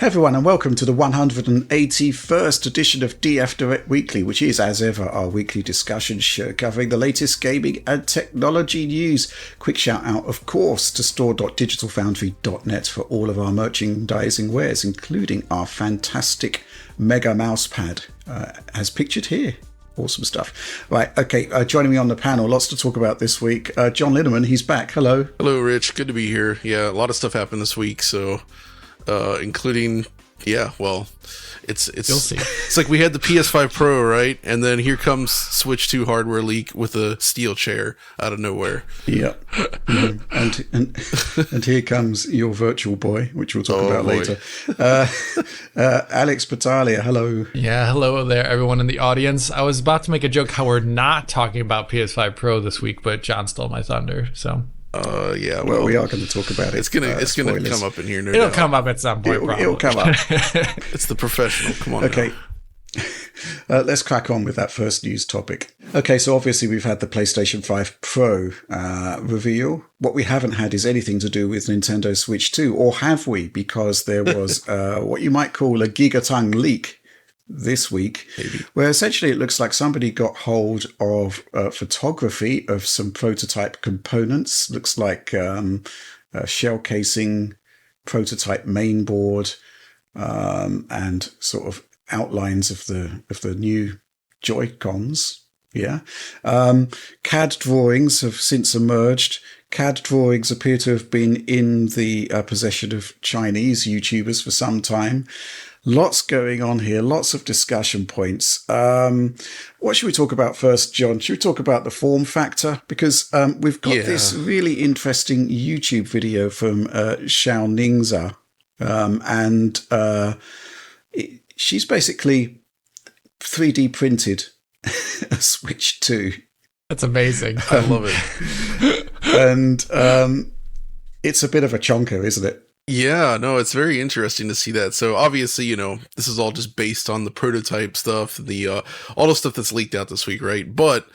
Hey everyone, and welcome to the 181st edition of DF Direct Weekly, which is, as ever, our weekly discussion show covering the latest gaming and technology news. Quick shout out, of course, to store.digitalfoundry.net for all of our merchandising wares, including our fantastic Mega Mousepad, as pictured here. Awesome stuff. Right, okay, joining me on the panel, lots to talk about this week. John Linneman, he's back. Hello. Hello, Rich. Good to be here. Yeah, a lot of stuff happened this week, so... including, it's You'll see. It's like we had the PS5 Pro, right? And then here comes Switch 2 hardware leak with a steel chair out of nowhere. Yeah. And here comes your virtual boy, which we'll talk about later. Alex Battaglia, hello. Yeah, hello there, everyone in the audience. I was about to make a joke how we're not talking about PS5 Pro this week, but John stole my thunder, so... yeah. Well, we are going to talk about it. It's gonna come up in here. It'll come up at some point. It'll come up. It's the professional. Come on. Okay. Let's crack on with that first news topic. Okay, so obviously we've had the PlayStation 5 Pro reveal. What we haven't had is anything to do with Nintendo Switch 2, or have we? Because there was what you might call a gigaton leak this week, where essentially it looks like somebody got hold of photography of some prototype components. Looks like a shell casing, prototype mainboard, and sort of outlines of the new Joy-Cons. Yeah. CAD drawings have since emerged. CAD drawings appear to have been in the possession of Chinese YouTubers for some time. Lots going on here, lots of discussion points. What should we talk about first, John? Should we talk about the form factor? Because we've got this really interesting YouTube video from Xiao Ningza, and she's basically 3D printed a Switch 2. That's amazing. I love it. And it's a bit of a chonker, isn't it? Yeah, no, it's very interesting to see that. So obviously, this is all just based on the prototype stuff, the all the stuff that's leaked out this week, right? But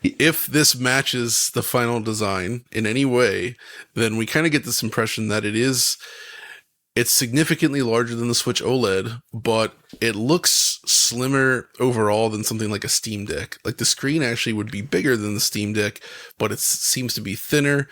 if this matches the final design in any way, then we kind of get this impression that it's significantly larger than the Switch OLED, but it looks slimmer overall than something like a Steam Deck. Like the screen actually would be bigger than the Steam Deck, but it seems to be thinner.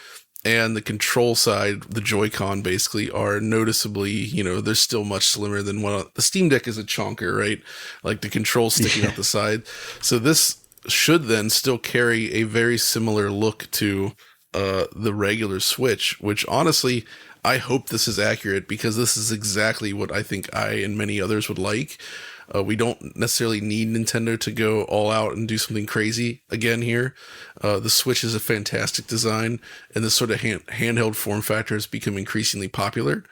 And the control side, the Joy-Con basically are noticeably, they're still much slimmer than the Steam Deck is a chonker, right? Like the controls sticking out the side. So this should then still carry a very similar look to the regular Switch, which honestly, I hope this is accurate because this is exactly what I think I and many others would like. We don't necessarily need Nintendo to go all out and do something crazy again here. The Switch is a fantastic design, and this sort of handheld form factor has become increasingly popular.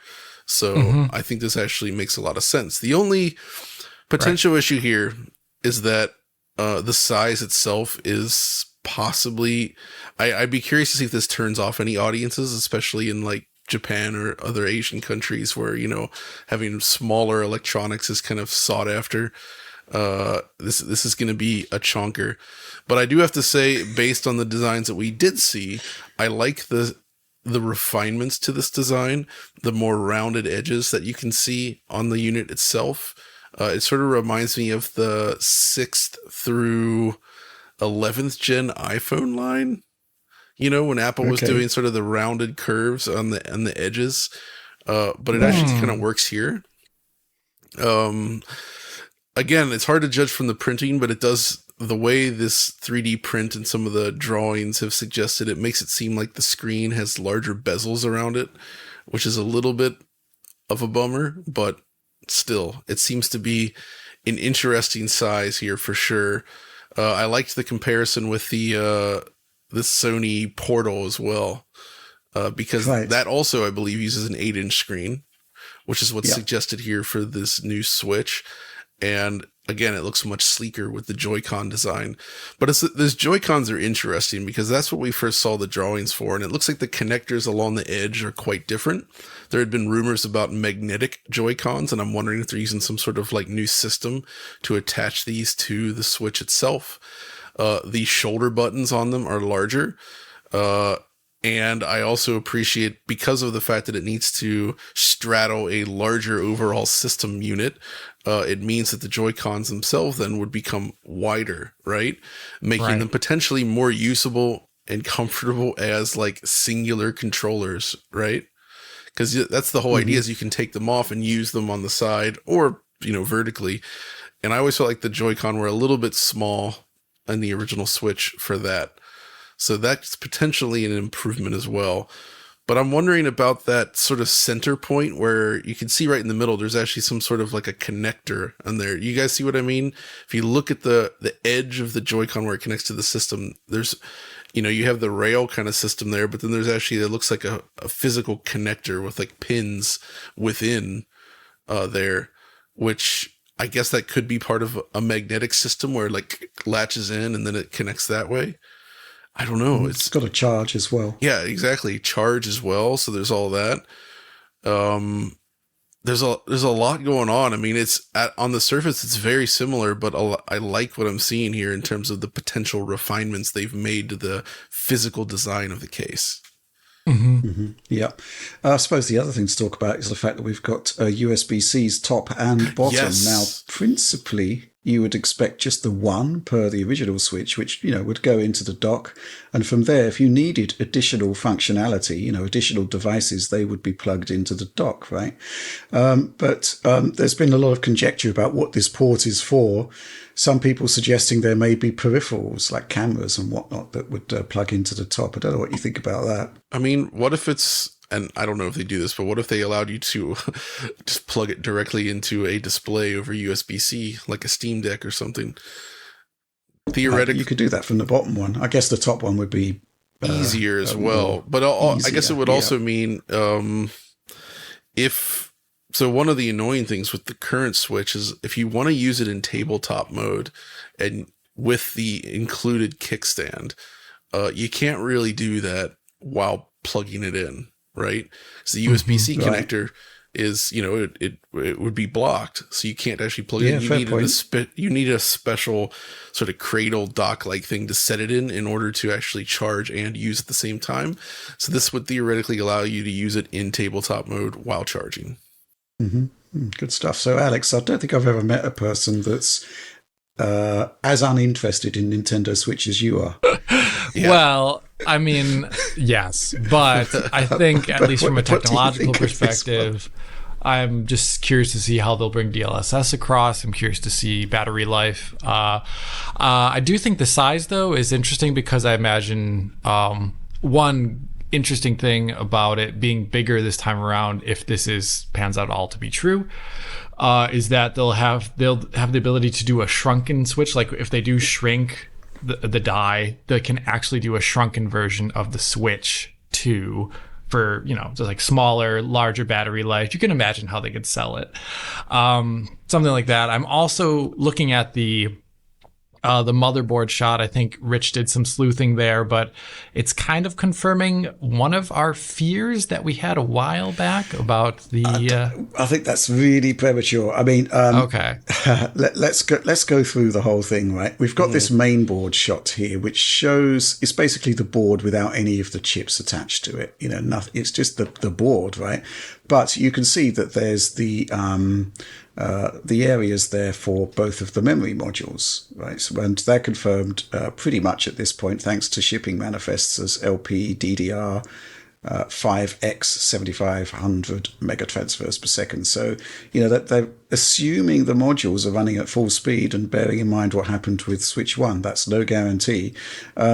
So I think this actually makes a lot of sense. The only potential issue here is that the size itself is possibly... I'd be curious to see if this turns off any audiences, especially in like Japan or other Asian countries where, having smaller electronics is kind of sought after. This is going to be a chonker. But I do have to say, based on the designs that we did see, I like the refinements to this design, the more rounded edges that you can see on the unit itself. It sort of reminds me of the 6th through 11th gen iPhone line. When Apple was doing sort of the rounded curves on the edges, but it actually kind of works here. Again, it's hard to judge from the printing, but it does, the way this 3D print and some of the drawings have suggested, it makes it seem like the screen has larger bezels around it, which is a little bit of a bummer, but still, it seems to be an interesting size here for sure. I liked the comparison with the Sony Portal as well, because that also, I believe, uses an 8-inch screen, which is what's suggested here for this new Switch. And again, it looks much sleeker with the Joy-Con design. But those Joy-Cons are interesting because that's what we first saw the drawings for. And it looks like the connectors along the edge are quite different. There had been rumors about magnetic Joy-Cons, and I'm wondering if they're using some sort of like new system to attach these to the Switch itself. The shoulder buttons on them are larger. And I also appreciate, because of the fact that it needs to straddle a larger overall system unit, it means that the Joy-Cons themselves then would become wider, right? Making them potentially more usable and comfortable as like singular controllers, right? Because that's the whole idea, is you can take them off and use them on the side or, vertically. And I always felt like the Joy-Con were a little bit small in the original Switch for that. So that's potentially an improvement as well. But I'm wondering about that sort of center point where you can see right in the middle, there's actually some sort of like a connector on there. You guys see what I mean? If you look at the edge of the Joy-Con where it connects to the system, there's, you have the rail kind of system there, but then there's actually, it looks like a physical connector with like pins within there, which I guess that could be part of a magnetic system where it like latches in and then it connects that way. I don't know. It's got a charge as well. Yeah, exactly. Charge as well. So there's all that. There's a lot going on. I mean, on the surface, it's very similar, but I like what I'm seeing here in terms of the potential refinements they've made to the physical design of the case. Yeah. I suppose the other thing to talk about is the fact that we've got USB-C's top and bottom. Yes. Now, principally, you would expect just the one per the original Switch, which, would go into the dock. And from there, if you needed additional functionality, additional devices, they would be plugged into the dock, right? But there's been a lot of conjecture about what this port is for. Some people suggesting there may be peripherals like cameras and whatnot that would plug into the top. I don't know what you think about that. I mean, what if it's, and I don't know if they do this, but what if they allowed you to just plug it directly into a display over USB-C, like a Steam Deck or something? Theoretically, you could do that from the bottom one. I guess the top one would be easier as well. But I guess it would also mean So one of the annoying things with the current Switch is if you want to use it in tabletop mode and with the included kickstand, you can't really do that while plugging it in, right? So the USB-C connector is, it would be blocked, so you can't actually plug it in. You need a special sort of cradle dock-like thing to set it in order to actually charge and use at the same time. So this would theoretically allow you to use it in tabletop mode while charging. Good stuff. So, Alex, I don't think I've ever met a person that's as uninterested in Nintendo Switch as you are. Well, I mean, yes, but I think at least from a technological perspective, I'm just curious to see how they'll bring DLSS across. I'm curious to see battery life. I do think the size, though, is interesting because I imagine one interesting thing about it being bigger this time around, if this pans out all to be true, is that they'll have the ability to do a shrunken Switch. Like if they do shrink the die, they can actually do a shrunken version of the Switch 2 for, just like smaller, larger battery life. You can imagine how they could sell it. Something like that. I'm also looking at the motherboard shot. I think Rich did some sleuthing there, but it's kind of confirming one of our fears that we had a while back about the. I think that's really premature. I mean, okay. Let's go through the whole thing, right? We've got this main board shot here, which shows it's basically the board without any of the chips attached to it. Nothing. It's just the board, right? But you can see that there's the areas there for both of the memory modules, right? So, and they're confirmed pretty much at this point, thanks to shipping manifests as LP, DDR, 5x 7500 megatransfers per second. So, that they're assuming the modules are running at full speed and bearing in mind what happened with Switch 1. That's no guarantee.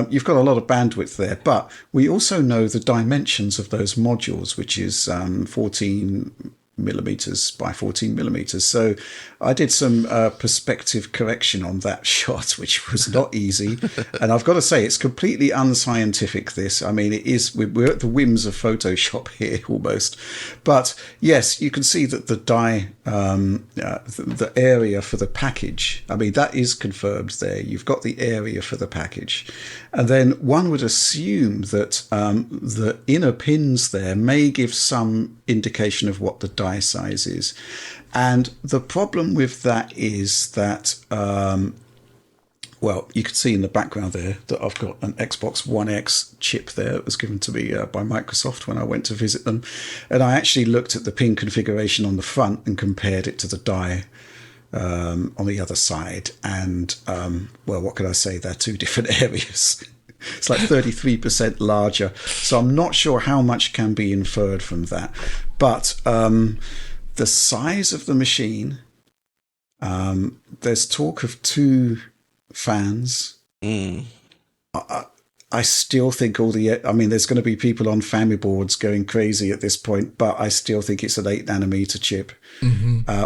You've got a lot of bandwidth there, but we also know the dimensions of those modules, which is 14 millimeters by 14 millimeters. So I did some perspective correction on that shot, which was not easy. And I've got to say, it's completely unscientific, this. I mean, it is, we're at the whims of Photoshop here almost. But yes, you can see that the die, the area for the package, I mean, that is confirmed there. You've got the area for the package. And then one would assume that the inner pins there may give some indication of what the die size is. And the problem with that is that well, you can see in the background there that I've got an Xbox One X chip there that was given to me by Microsoft when I went to visit them. And I actually looked at the pin configuration on the front and compared it to the die on the other side. And, well, what could I say? They're two different areas. It's like 33% larger. So I'm not sure how much can be inferred from that. But the size of the machine, there's talk of 2 fans. I still think there's going to be people on family boards going crazy at this point, but I still think it's an 8 nanometer chip,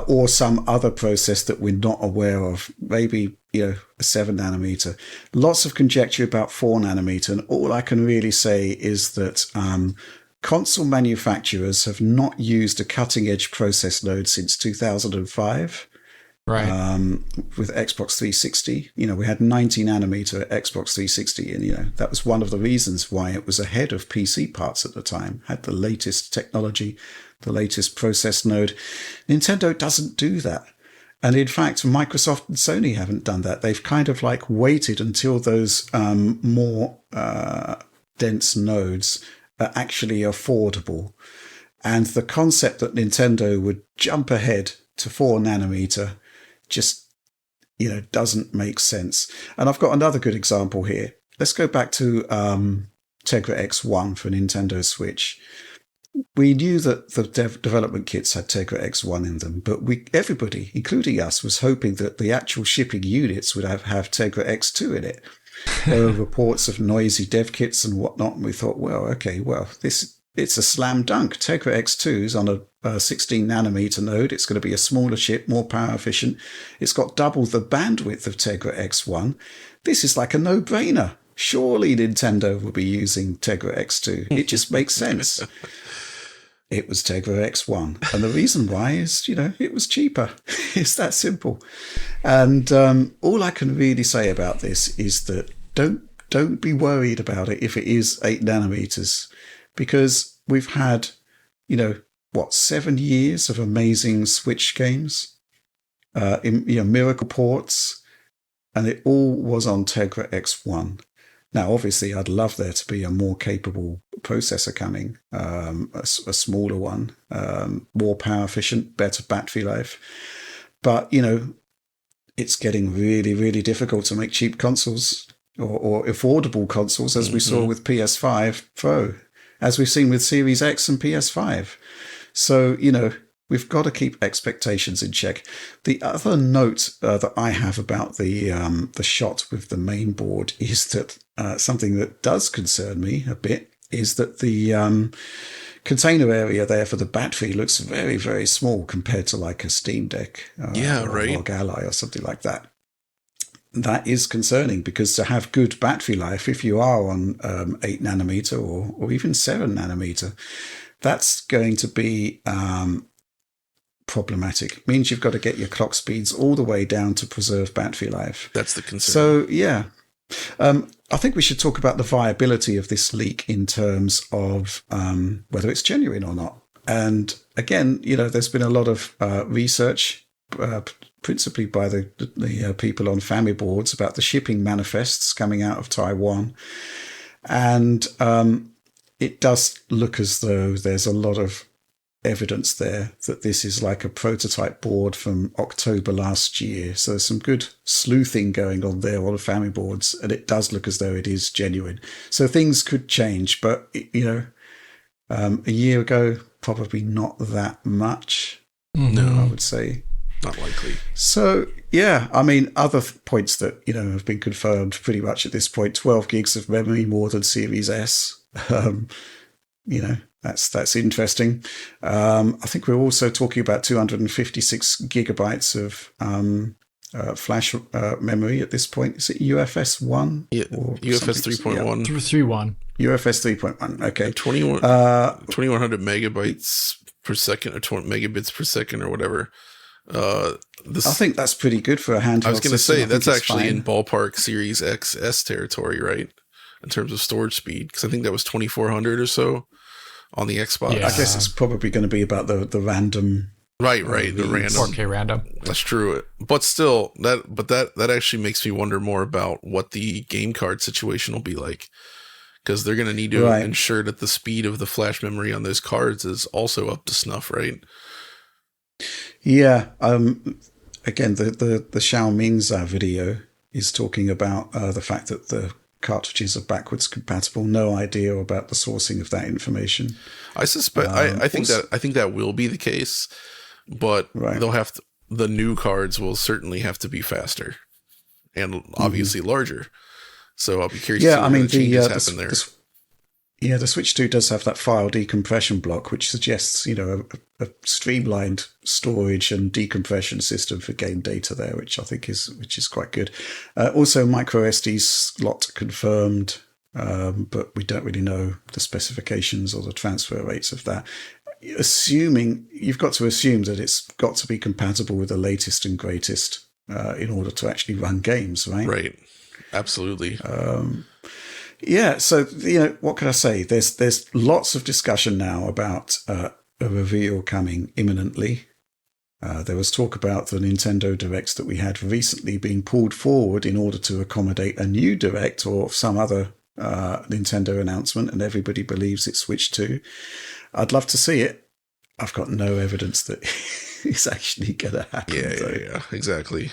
or some other process that we're not aware of. Maybe, a 7 nanometer. Lots of conjecture about 4 nanometer. And all I can really say is that, console manufacturers have not used a cutting edge process node since 2005. Right. With Xbox 360, we had 90 nanometer Xbox 360, and that was one of the reasons why it was ahead of PC parts at the time. Had the latest technology, the latest process node. Nintendo doesn't do that, and in fact, Microsoft and Sony haven't done that. They've kind of like waited until those more dense nodes are actually affordable, and the concept that Nintendo would jump ahead to 4 nanometer just, doesn't make sense. And I've got another good example here. Let's go back to Tegra X1 for Nintendo Switch. We knew that the development kits had Tegra X1 in them, but everybody, including us, was hoping that the actual shipping units would have Tegra X2 in it. There were reports of noisy dev kits and whatnot, and we thought, it's a slam dunk. Tegra X2 is on a 16 nanometer node. It's going to be a smaller chip, more power efficient. It's got double the bandwidth of Tegra X1. This is like a no-brainer. Surely Nintendo will be using Tegra X2. It just makes sense. It was Tegra X1. And the reason why is, it was cheaper. It's that simple. And all I can really say about this is that don't be worried about it if it is 8 nanometers. Because we've had, 7 years of amazing Switch games, miracle ports, and it all was on Tegra X1. Now, obviously, I'd love there to be a more capable processor coming, a smaller one, more power efficient, better battery life. But, it's getting really, really difficult to make cheap consoles or affordable consoles, as we saw with PS5 Pro, as we've seen with Series X and PS5. So, we've got to keep expectations in check. The other note that I have about the shot with the main board is that something that does concern me a bit is that the container area there for the battery looks very, very small compared to like a Steam Deck or a ROG Ally or something like that. That is concerning, because to have good battery life, if you are on 8 nanometer or even 7 nanometer, that's going to be problematic. It means you've got to get your clock speeds all the way down to preserve battery life. That's the concern. So, yeah. I think we should talk about the viability of this leak in terms of whether it's genuine or not. And again, there's been a lot of research, principally by the people on family boards, about the shipping manifests coming out of Taiwan. And it does look as though there's a lot of evidence there that this is like a prototype board from October last year. So there's some good sleuthing going on there on the family boards, and it does look as though it is genuine. So things could change, but, a year ago, probably not that much. No, I would say. Not likely. So, yeah, other points that, have been confirmed pretty much at this point: 12 gigs of memory, more than Series S. That's interesting. I think we're also talking about 256 gigabytes of flash memory at this point. Is it UFS 1? Yeah, UFS 3.1. 3.1. UFS 3.1, okay. 2100 megabytes per second, or 20 megabits per second, or whatever. I think that's pretty good for a handheld. I was going to say, that's actually fine. in ballpark Series XS territory, right? In terms of storage speed, because I think that was 2400 or so on the Xbox. Yeah. I guess it's probably going to be about the random Right, the random 4K random. That's true, but still, that actually makes me wonder more about what the game card situation will be like, because they're going to need to ensure that the speed of the flash memory on those cards is also up to snuff, right? Yeah. Again, the Xiaoming's video is talking about the fact that the cartridges are backwards compatible. No idea about the sourcing of that information. I suspect. I think that will be the case, but they'll have to. The new cards will certainly have to be faster and obviously larger. So I'll be curious to see what changes happen there. The Switch 2 does have that file decompression block, which suggests, a streamlined storage and decompression system for game data there, which I think is quite good. Also, micro SD slot confirmed, but we don't really know the specifications or the transfer rates of that. You've got to assume that it's got to be compatible with the latest and greatest in order to actually run games, right? Right. Absolutely. Yeah, so what can I say? There's lots of discussion now about a reveal coming imminently. There was talk about the Nintendo Directs that we had recently being pulled forward in order to accommodate a new Direct or some other Nintendo announcement, and everybody believes it's Switch 2. I'd love to see it. I've got no evidence that it's actually going to happen. Yeah, exactly.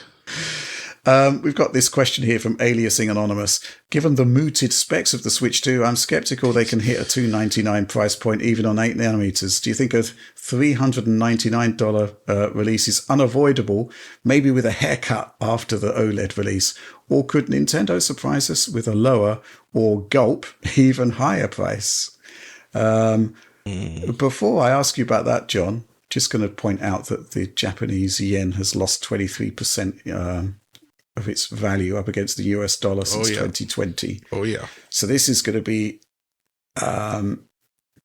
We've got this question here from Aliasing Anonymous. Given the mooted specs of the Switch 2, I'm skeptical they can hit a $299 price point even on 8nm. Do you think a $399 release is unavoidable, maybe with a haircut after the OLED release? Or could Nintendo surprise us with a lower or gulp, even higher price? Before I ask you about that, John, just going to point out that the Japanese yen has lost 23% of its value up against the US dollar since 2020. Oh, yeah. So this is going to be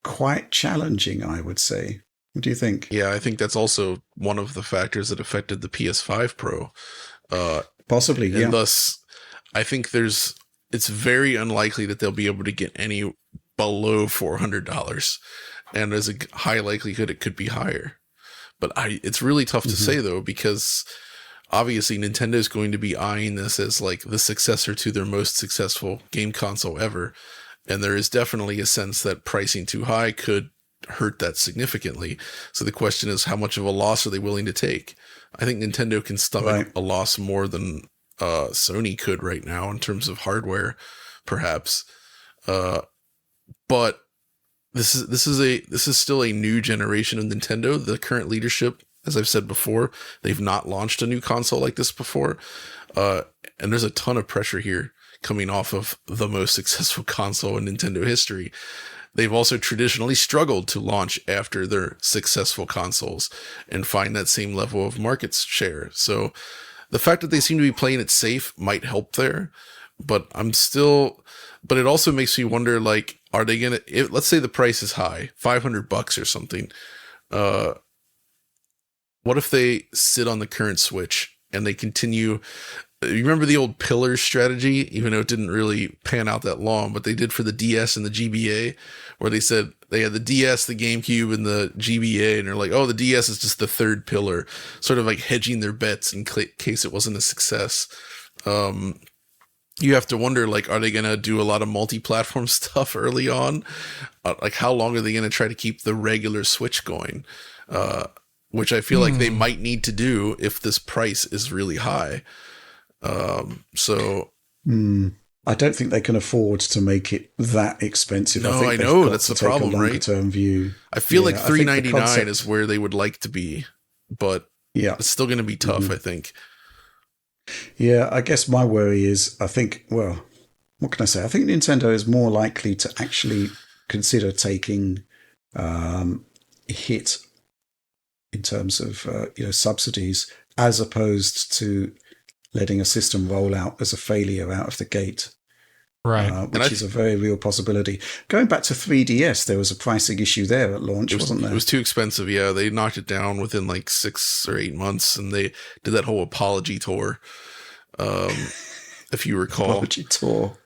quite challenging, I would say. What do you think? Yeah, I think that's also one of the factors that affected the PS5 Pro. Possibly, yeah. And thus, I think it's very unlikely that they'll be able to get any below $400. And there's a high likelihood it could be higher. But it's really tough to say, though, because obviously Nintendo is going to be eyeing this as like the successor to their most successful game console ever. And there is definitely a sense that pricing too high could hurt that significantly. So the question is, how much of a loss are they willing to take? I think Nintendo can stomach a loss more than Sony could right now in terms of hardware, perhaps. But this is still a new generation of Nintendo. The current leadership, as I've said before, they've not launched a new console like this before. And there's a ton of pressure here coming off of the most successful console in Nintendo history. They've also traditionally struggled to launch after their successful consoles and find that same level of market share. So the fact that they seem to be playing it safe might help there, but it also makes me wonder, like, are they going to, let's say the price is high, $500 or something. What if they sit on the current Switch and they continue? You remember the old pillar strategy, even though it didn't really pan out that long, but they did for the DS and the GBA, where they said they had the DS, the GameCube, and the GBA, and they're like, oh, the DS is just the third pillar, sort of like hedging their bets in case it wasn't a success. You have to wonder, like, are they going to do a lot of multi-platform stuff early on? Like, how long are they going to try to keep the regular Switch going? Which I feel like they might need to do if this price is really high. I don't think they can afford to make it that expensive. No, I know that's the problem, right? Term view. I feel like $399 is where they would like to be, but it's still going to be tough. I think. Yeah, I guess my worry is, what can I say? I think Nintendo is more likely to actually consider taking a hit in terms of subsidies, as opposed to letting a system roll out as a failure out of the gate. Right. Which is a very real possibility. Going back to 3DS, there was a pricing issue there at launch, wasn't there? It was too expensive, yeah. They knocked it down within like 6 or 8 months, and they did that whole apology tour, if you recall. Apology tour.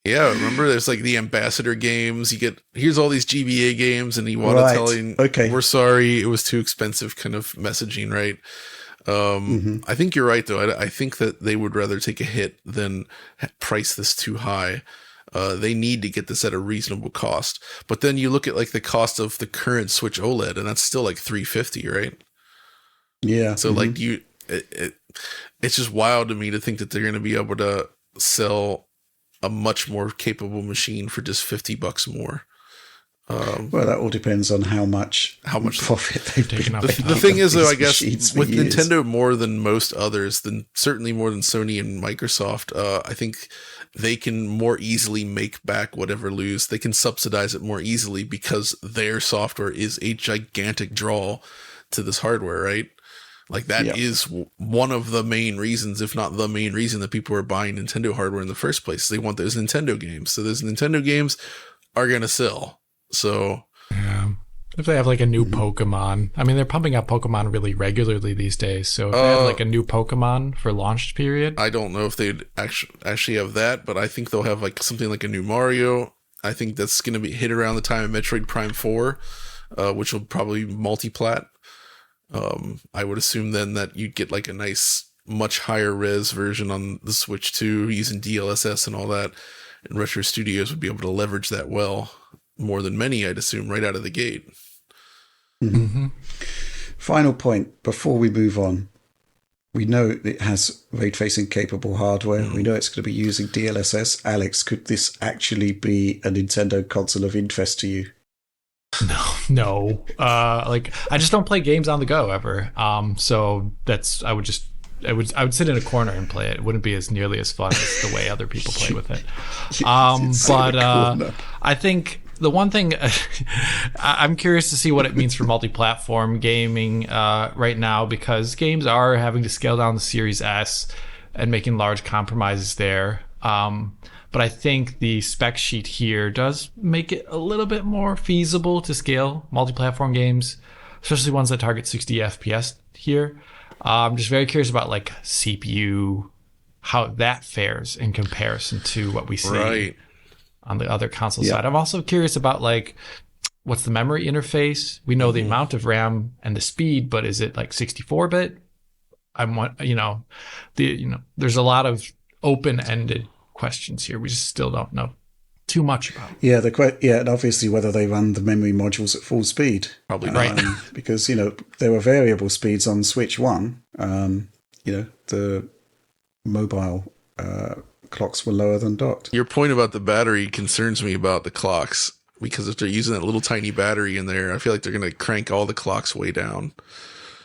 Yeah, remember there's like the ambassador games. You get here's all these GBA games, and you want to tell you, okay, we're sorry, it was too expensive, kind of messaging, right? I think you're right, though. I think that they would rather take a hit than price this too high. They need to get this at a reasonable cost. But then you look at like the cost of the current Switch OLED, and that's still like $350, right? Yeah. So like it's just wild to me to think that they're going to be able to sell a much more capable machine for just $50 more. Well, that all depends on how much profit they've taken up. The thing is, though, I guess with years. Nintendo more than most others, then certainly more than Sony and Microsoft, I think they can more easily make back whatever lose. They can subsidize it more easily because their software is a gigantic draw to this hardware, right? Like that is one of the main reasons, if not the main reason, that people are buying Nintendo hardware in the first place. They want those Nintendo games. So those Nintendo games are going to sell. So yeah, if they have like a new Pokemon, I mean, they're pumping out Pokemon really regularly these days. So if they have like a new Pokemon for launch period, I don't know if they'd actually have that, but I think they'll have like something like a new Mario. I think that's going to be hit around the time of Metroid Prime 4, which will probably be multi-plat. I would assume then that you'd get like a nice, much higher res version on the Switch 2 using DLSS and all that. And Retro Studios would be able to leverage that well. More than many, I'd assume, right out of the gate. Final point before we move on. We know it has ray-tracing capable hardware. We know it's going to be using DLSS. Alex, could this actually be a Nintendo console of interest to you? No. Like I just don't play games on the go ever. So that's I would sit in a corner and play it. It wouldn't be as nearly as fun as the way other people play with it. I think the one thing I'm curious to see what it means for multi-platform gaming right now, because games are having to scale down the Series S and making large compromises there. But I think the spec sheet here does make it a little bit more feasible to scale multi-platform games, especially ones that target 60 FPS here. I'm just very curious about like CPU, how that fares in comparison to what we see on the other console side. I'm also curious about like what's the memory interface. We know the amount of RAM and the speed, but is it like 64-bit? There's a lot of open-ended questions here. We just still don't know too much about. Yeah, and obviously whether they run the memory modules at full speed. Probably right. Because, there were variable speeds on Switch 1. The mobile clocks were lower than docked. Your point about the battery concerns me about the clocks, because if they're using that little tiny battery in there, I feel like they're going to crank all the clocks way down.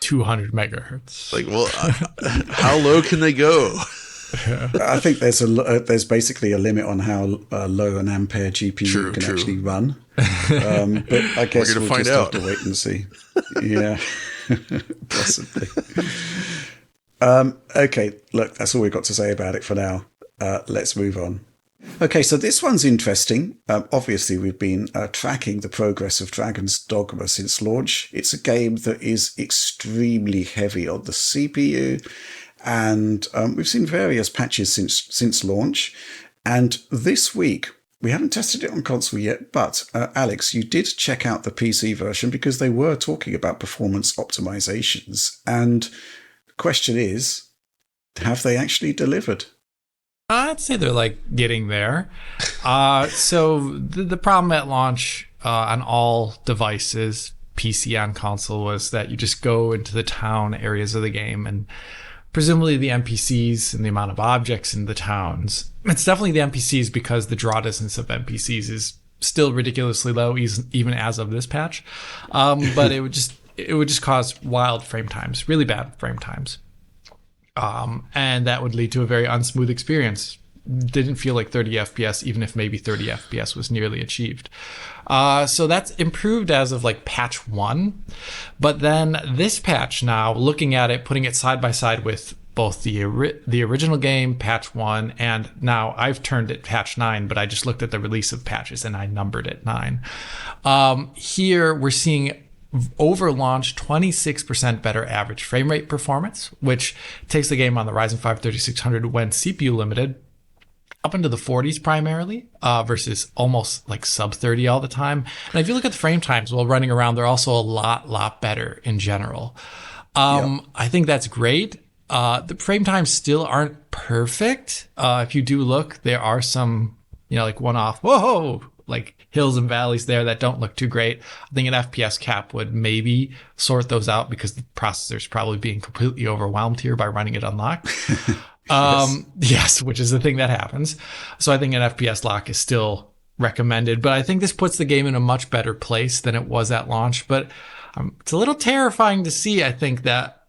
200 megahertz. Like, well, how low can they go? I think there's basically a limit on how low an ampere GPU can actually run. But I guess we'll just have to wait and see. Yeah, possibly. Okay, look, that's all we've got to say about it for now. Let's move on. Okay, so this one's interesting. Obviously, we've been tracking the progress of Dragon's Dogma since launch. It's a game that is extremely heavy on the CPU, and we've seen various patches since launch. And this week, we haven't tested it on console yet, but Alex, you did check out the PC version because they were talking about performance optimizations. And the question is, have they actually delivered? I'd say they're like getting there. So the problem at launch on all devices, PC on console, was that you just go into the town areas of the game and presumably the NPCs and the amount of objects in the towns. It's definitely the NPCs because the draw distance of NPCs is still ridiculously low, even as of this patch. But it would just cause wild frame times, really bad frame times. And that would lead to a very unsmooth experience. Didn't feel like 30 FPS, even if maybe 30 FPS was nearly achieved. So that's improved as of like patch 1. But then this patch now, looking at it, putting it side by side with both the original game, patch 1, and now I've turned it patch 9, but I just looked at the release of patches and I numbered it 9. Here we're seeing over launch 26% better average frame rate performance, which takes the game on the Ryzen 5 3600 when CPU limited up into the 40s primarily, versus almost like sub 30 all the time. And if you look at the frame times while running around, they're also a lot better in general. I think that's great. The frame times still aren't perfect. If you do look, there are some, like one-off, whoa, like hills and valleys there that don't look too great. I think an FPS cap would maybe sort those out because the processor's probably being completely overwhelmed here by running it unlocked. Yes, which is the thing that happens. So I think an FPS lock is still recommended, but I think this puts the game in a much better place than it was at launch. But it's a little terrifying to see, I think, that,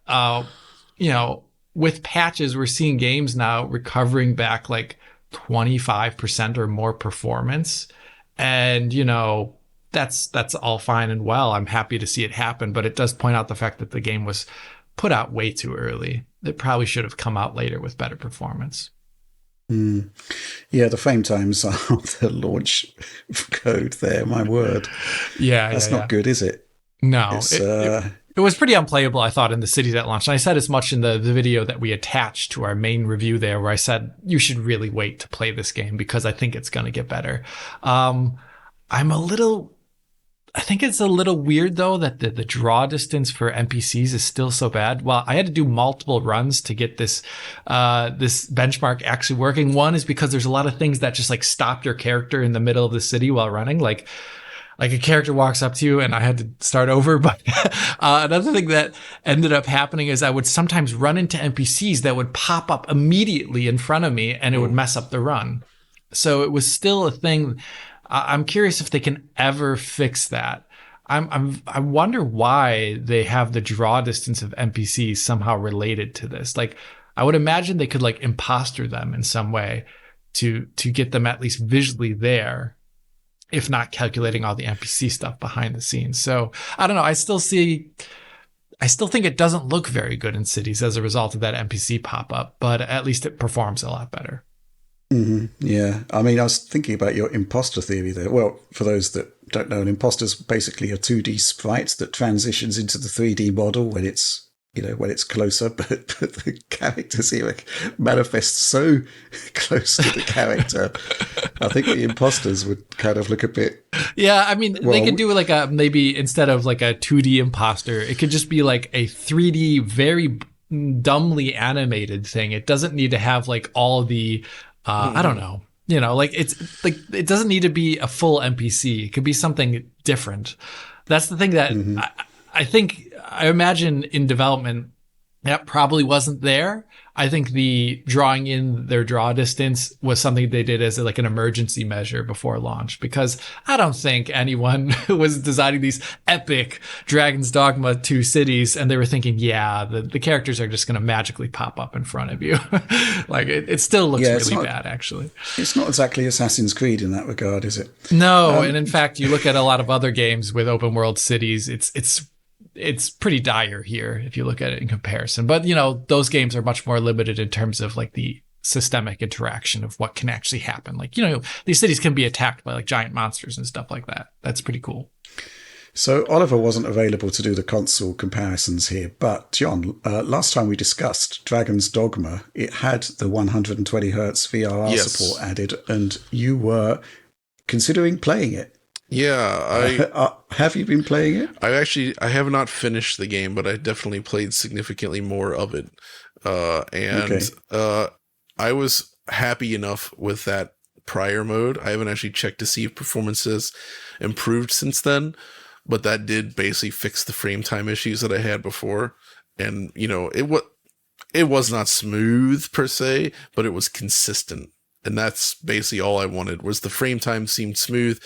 with patches, we're seeing games now recovering back like 25% or more performance. And, that's all fine and well. I'm happy to see it happen, but it does point out the fact that the game was put out way too early. It probably should have come out later with better performance. Yeah, the frame times are the launch code there, my word. Yeah, that's not good, is it? No, it was pretty unplayable, I thought, in the cities at launch. And I said as much in the video that we attached to our main review there, where I said, you should really wait to play this game because I think it's going to get better. I think it's a little weird, though, that the draw distance for NPCs is still so bad. Well, I had to do multiple runs to get this benchmark actually working. One is because there's a lot of things that just like stop your character in the middle of the city while running. Like a character walks up to you and I had to start over. But another thing that ended up happening is I would sometimes run into NPCs that would pop up immediately in front of me and it would mess up the run. So it was still a thing. I'm curious if they can ever fix that. I wonder why they have the draw distance of NPCs somehow related to this. Like, I would imagine they could like imposter them in some way to get them at least visually there, if not calculating all the NPC stuff behind the scenes. So I don't know. I still think it doesn't look very good in cities as a result of that NPC pop up, but at least it performs a lot better. Mm-hmm. Yeah. I mean, I was thinking about your imposter theory there. Well, for those that don't know, an imposter is basically a 2D sprite that transitions into the 3D model when it's closer, but the characters here manifest so close to the character. I think the imposters would kind of look a bit. Yeah, I mean, they could do like maybe instead of like a 2D imposter, it could just be like a 3D, very dumbly animated thing. It doesn't need to have like all the, I don't know. Like it's like it doesn't need to be a full NPC. It could be something different. That's the thing that I imagine in development that probably wasn't there. I think the drawing in their draw distance was something they did as like an emergency measure before launch, because I don't think anyone was designing these epic Dragon's Dogma 2 cities and they were thinking, the characters are just going to magically pop up in front of you. Like it still looks really bad, actually. It's not exactly Assassin's Creed in that regard, is it? No, and in fact, you look at a lot of other games with open world cities, it's pretty dire here if you look at it in comparison. But, those games are much more limited in terms of like the systemic interaction of what can actually happen. Like, these cities can be attacked by like giant monsters and stuff like that. That's pretty cool. So Oliver wasn't available to do the console comparisons here, but John, last time we discussed Dragon's Dogma, it had the 120 hertz VRR support added, and you were considering playing it. Yeah, have you been playing it? I have not finished the game, but I definitely played significantly more of it. I was happy enough with that prior mode. I haven't actually checked to see if performance has improved since then, but that did basically fix the frame time issues that I had before. And, it was not smooth per se, but it was consistent. And that's basically all I wanted, was the frame time seemed smooth.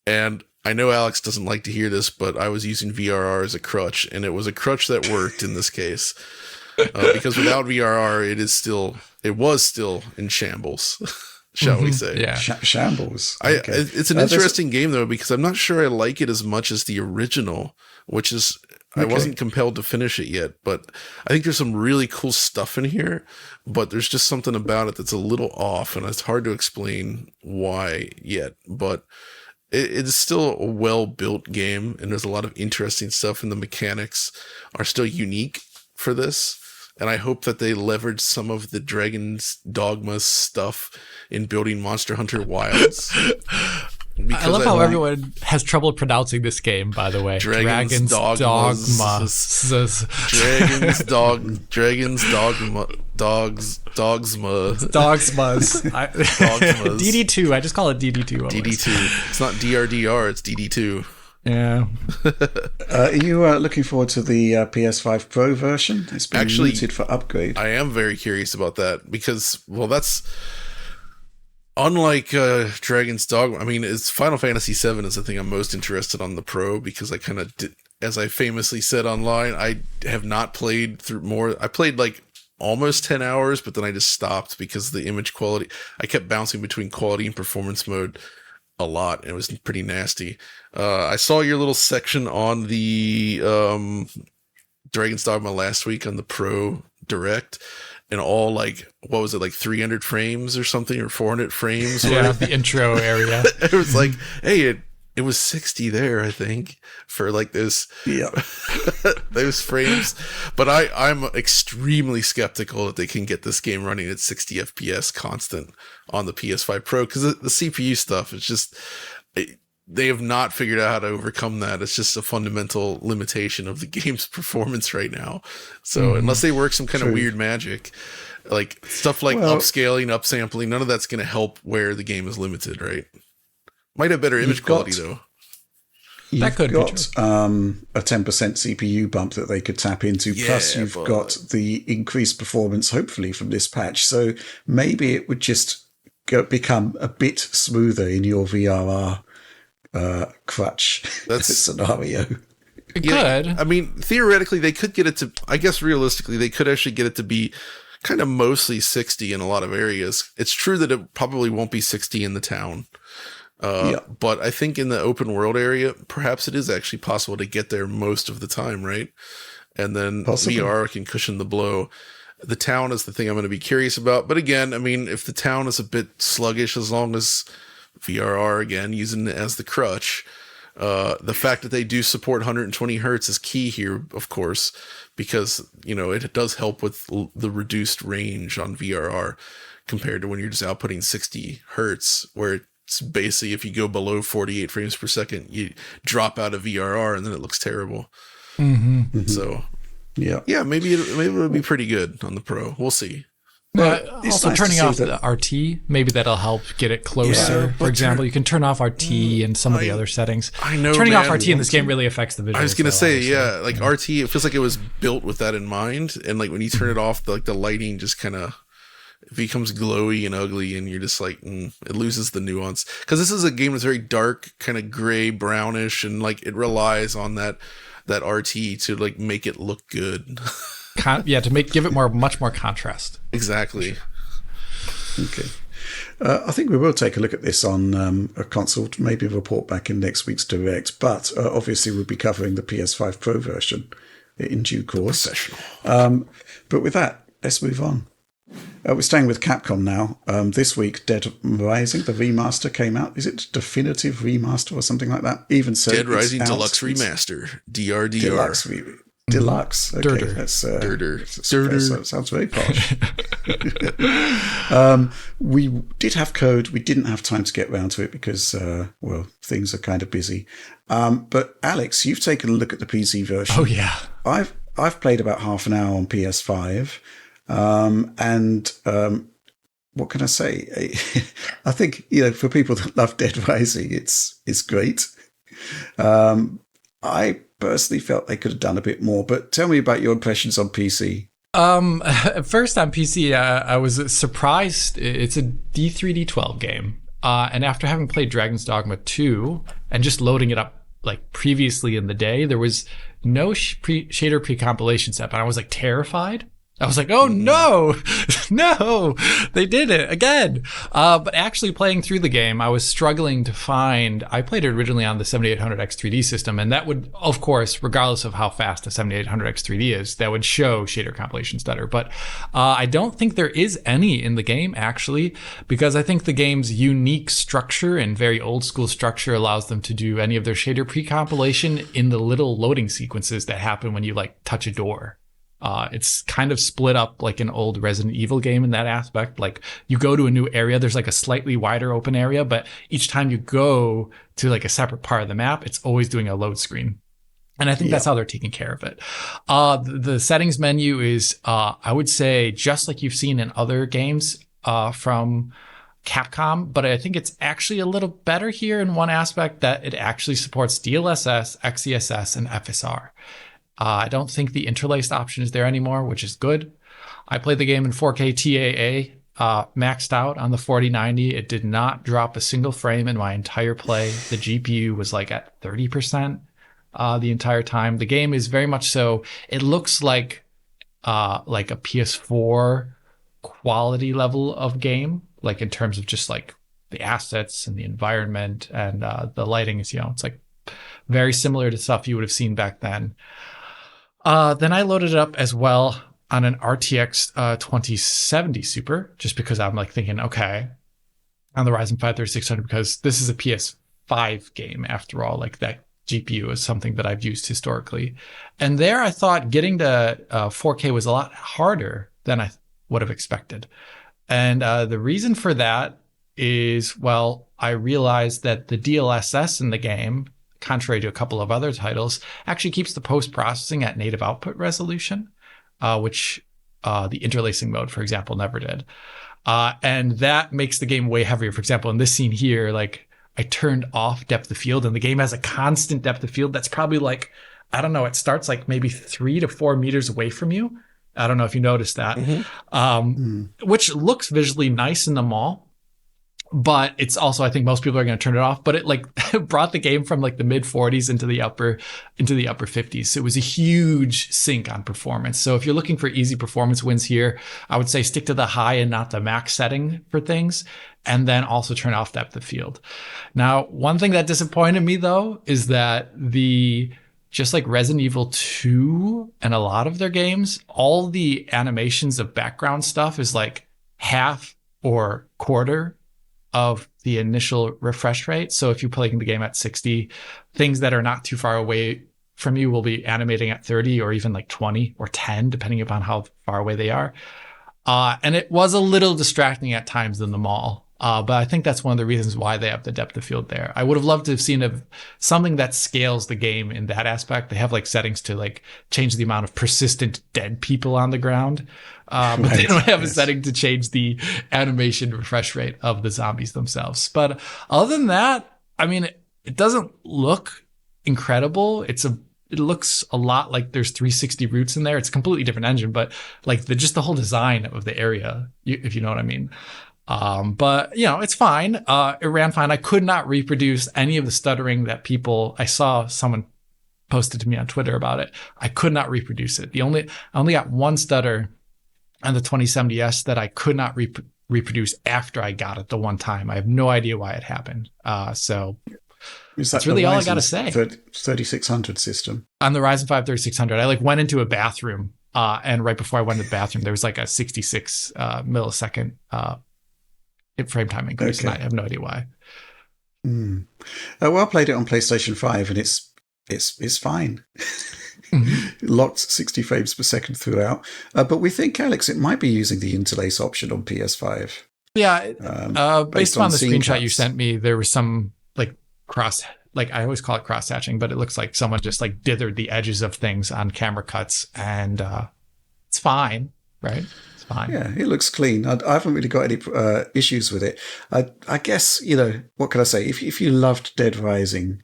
And I know Alex doesn't like to hear this, but I was using VRR as a crutch, and it was a crutch that worked in this case. Because without VRR, it was still in shambles, shall we say. Yeah. Shambles. Okay. It's an interesting game, though, because I'm not sure I like it as much as the original, which is, I wasn't compelled to finish it yet, but I think there's some really cool stuff in here, but there's just something about it that's a little off, and it's hard to explain why yet, but it is still a well-built game, and there's a lot of interesting stuff, and the mechanics are still unique for this. and I hope that they leverage some of the Dragon's Dogma stuff in building Monster Hunter Wilds. I love how everyone has trouble pronouncing this game, by the way. Dragon's Dogma. Dogsmas. DD2. I just call it DD2. Always. DD2. It's not DRDR, it's DD2. Yeah. Are you looking forward to the PS5 Pro version? It's been mooted for upgrade. I am very curious about that because, well, that's unlike Dragon's Dogma. I mean, it's Final Fantasy VII is the thing I'm most interested on the Pro because I kind of did, as I famously said online, I have not played through more. I played like almost 10 hours, but then I just stopped because the image quality, I kept bouncing between quality and performance mode a lot, and it was pretty nasty. I saw your little section on the Dragon's Dogma last week on the Pro Direct, and all like, what was it, like 300 frames or something, or 400 frames? Yeah, the intro area. It was like, hey, it was 60 there, I think, for like those those frames. But I'm extremely skeptical that they can get this game running at 60 FPS constant on the PS5 Pro, because the CPU stuff is just, they have not figured out how to overcome that. It's just a fundamental limitation of the game's performance right now. So unless they work some kind of weird magic, like stuff like upscaling, upsampling, none of that's going to help where the game is limited, right? Might have better image quality, though. You've got a 10% CPU bump that they could tap into. Yeah, plus, you've got the increased performance, hopefully, from this patch. So maybe it would just become a bit smoother in your VRR crutch scenario. It could. I mean, theoretically, they could get it to, I guess realistically, they could actually get it to be kind of mostly 60 in a lot of areas. It's true that it probably won't be 60 in the town. But I think in the open world area, perhaps it is actually possible to get there most of the time, right? And then VR can cushion the blow. The town is the thing I'm going to be curious about. But again, I mean, if the town is a bit sluggish, as long as VRR, again, using it as the crutch, the fact that they do support 120 hertz is key here, of course, because, you know, it does help with the reduced range on VRR compared to when you're just outputting 60 hertz, where it's basically, if you go below 48 frames per second, you drop out of VRR and then it looks terrible. So, maybe it'll be pretty good on the Pro. We'll see. Also, nice turning off the RT, maybe that'll help get it closer. For example, you can turn off RT and some of the other settings. I know, turning off RT in this game really affects the visuals. I was gonna say, like RT, it feels like it was built with that in mind, and like when you turn it off, the lighting just kind of becomes glowy and ugly, and you're just like, it loses the nuance. Because this is a game that's very dark, kind of gray, brownish, and like it relies on that RT to like make it look good. To give it much more contrast. Exactly. Okay. I think we will take a look at this on a console, maybe report back in next week's Direct, but obviously we'll be covering the PS5 Pro version in due course. Professional. But with that, let's move on. We're staying with Capcom now. This week, Dead Rising, the remaster came out. Is it Definitive Remaster or something like that? Even so, Dead Rising Deluxe Remaster, DRDR. Deluxe. Okay, Dirter. That's Dirter. Sounds very posh. We did have code. We didn't have time to get round to it because, things are kind of busy. But Alex, you've taken a look at the PC version. Oh yeah. I've played about half an hour on PS5. What can I say? I think, for people that love Dead Rising, it's great. I personally felt they could have done a bit more, but tell me about your impressions on PC. First on PC, I was surprised. It's a D3D12 game. And after having played Dragon's Dogma 2 and just loading it up like previously in the day, there was no shader pre-compilation step. And I was like terrified. I was like, oh no, they did it again. But actually playing through the game, I was struggling to find, I played it originally on the 7800X 3D system, and that would, of course, regardless of how fast the 7800X 3D is, that would show shader compilation stutter. But I don't think there is any in the game, actually, because I think the game's unique structure and very old school structure allows them to do any of their shader pre-compilation in the little loading sequences that happen when you like touch a door. It's kind of split up like an old Resident Evil game in that aspect. Like you go to a new area, there's like a slightly wider open area, but each time you go to like a separate part of the map, it's always doing a load screen. And I think that's how they're taking care of it. The settings menu is, I would say, just like you've seen in other games from Capcom, but I think it's actually a little better here in one aspect, that it actually supports DLSS, XeSS, and FSR. I don't think the interlaced option is there anymore, which is good. I played the game in 4K TAA, maxed out on the 4090. It did not drop a single frame in my entire play. The GPU was like at 30% the entire time. The game is very much so. It looks like a PS4 quality level of game, like in terms of just like the assets and the environment and the lighting is, it's like very similar to stuff you would have seen back then. Then I loaded it up as well on an RTX 2070 Super, just because I'm like thinking, okay, on the Ryzen 5 3600, because this is a PS5 game after all, like that GPU is something that I've used historically. And there I thought getting to 4K was a lot harder than I would have expected. And the reason for that is, well, I realized that the DLSS in the game, contrary to a couple of other titles, actually keeps the post-processing at native output resolution, which the interlacing mode, for example, never did. And that makes the game way heavier. For example, in this scene here, like I turned off depth of field and the game has a constant depth of field that's probably like, I don't know, it starts like maybe 3 to 4 meters away from you. I don't know if you noticed that, which looks visually nice in the mall, but it's also, I think most people are going to turn it off, but it like brought the game from like the mid 40s into the upper 50s. So it was a huge sink on performance. So if you're looking for easy performance wins here, I would say stick to the high and not the max setting for things. And then also turn off depth of field. Now, one thing that disappointed me though, is that just like Resident Evil 2 and a lot of their games, all the animations of background stuff is like half or quarter of the initial refresh rate. So if you're playing the game at 60, things that are not too far away from you will be animating at 30 or even like 20 or 10, depending upon how far away they are. And it was a little distracting at times in the mall. But I think that's one of the reasons why they have the depth of field there. I would have loved to have seen something that scales the game in that aspect. They have like settings to like change the amount of persistent dead people on the ground. But they don't have a setting to change the animation refresh rate of the zombies themselves. But other than that, I mean, it doesn't look incredible. It looks a lot like there's 360 roots in there. It's a completely different engine, but like just the whole design of the area, if you know what I mean. But it's fine. It ran fine. I could not reproduce any of the stuttering that I saw someone posted to me on Twitter about it. I could not reproduce it. I only got one stutter on the 2070S that I could not reproduce after I got it the one time. I have no idea why it happened. So that's really all I got to say. 3600 system. On the Ryzen 5 3600, I like went into a bathroom, and right before I went to the bathroom, there was like a 66 millisecond frame time increase, and I have no idea why. Well, I played it on PlayStation 5, and it's fine. Locked 60 frames per second throughout. But we think, Alex, it might be using the interlace option on PS5. Yeah, based on the screenshot cuts you sent me, there was some like I always call it cross hatching, but it looks like someone just like dithered the edges of things on camera cuts, and it's fine, right? Fine. Yeah, it looks clean. I haven't really got any issues with it. I guess, what can I say? If you loved Dead Rising,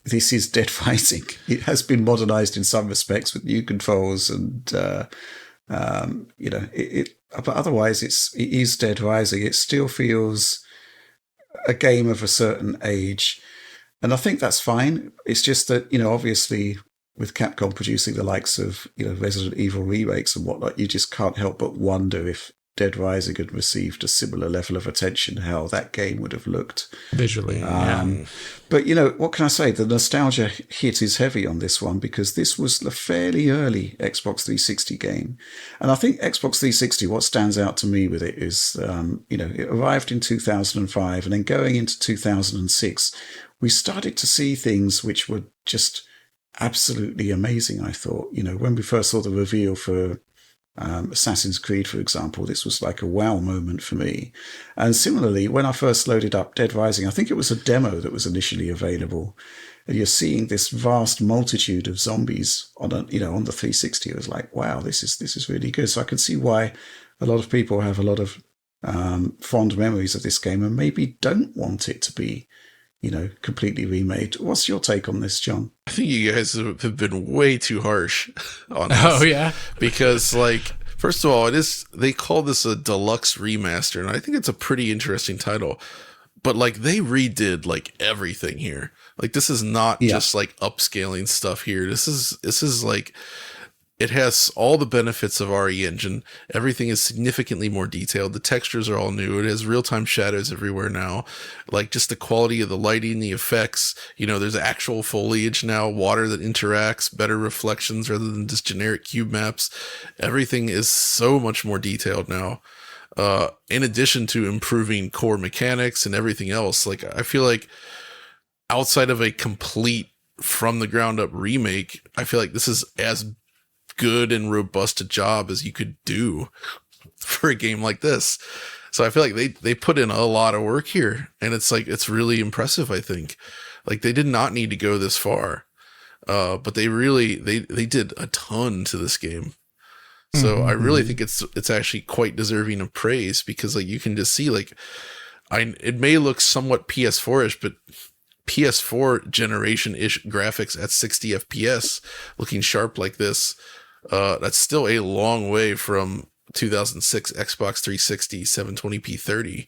this is Dead Rising. It has been modernized in some respects with new controls and, but otherwise it is Dead Rising. It still feels a game of a certain age. And I think that's fine. It's just that, obviously, with Capcom producing the likes of, Resident Evil remakes and whatnot, you just can't help but wonder if Dead Rising had received a similar level of attention, how that game would have looked visually. But, what can I say? The nostalgia hit is heavy on this one because this was a fairly early Xbox 360 game. And I think Xbox 360, what stands out to me with it is, it arrived in 2005, and then going into 2006, we started to see things which were just absolutely amazing, I thought. When we first saw the reveal for Assassin's Creed, for example, this was like a wow moment for me. And similarly, when I first loaded up Dead Rising, I think it was a demo that was initially available. And you're seeing this vast multitude of zombies on the 360. It was like, wow, this is really good. So I can see why a lot of people have a lot of fond memories of this game and maybe don't want it to be, completely remade. What's your take on this, John? I think you guys have been way too harsh on this. Oh, yeah? Because, first of all, they call this a deluxe remaster, and I think it's a pretty interesting title. But, they redid, everything here. This is not just, upscaling stuff here. This is, it has all the benefits of RE Engine. Everything is significantly more detailed. The textures are all new. It has real-time shadows everywhere now. Just the quality of the lighting, the effects. There's actual foliage now, water that interacts, better reflections rather than just generic cube maps. Everything is so much more detailed now. In addition to improving core mechanics and everything else. I feel like outside of a complete from-the-ground-up remake, I feel like this is as good and robust a job as you could do for a game like this. So I feel like they put in a lot of work here, and it's really impressive. I think they did not need to go this far, but they really they did a ton to this game. So I really think it's actually quite deserving of praise, because you can just see it may look somewhat PS4ish, but PS4 generation-ish graphics at 60 FPS looking sharp like this. That's still a long way from 2006 Xbox 360 720p 30.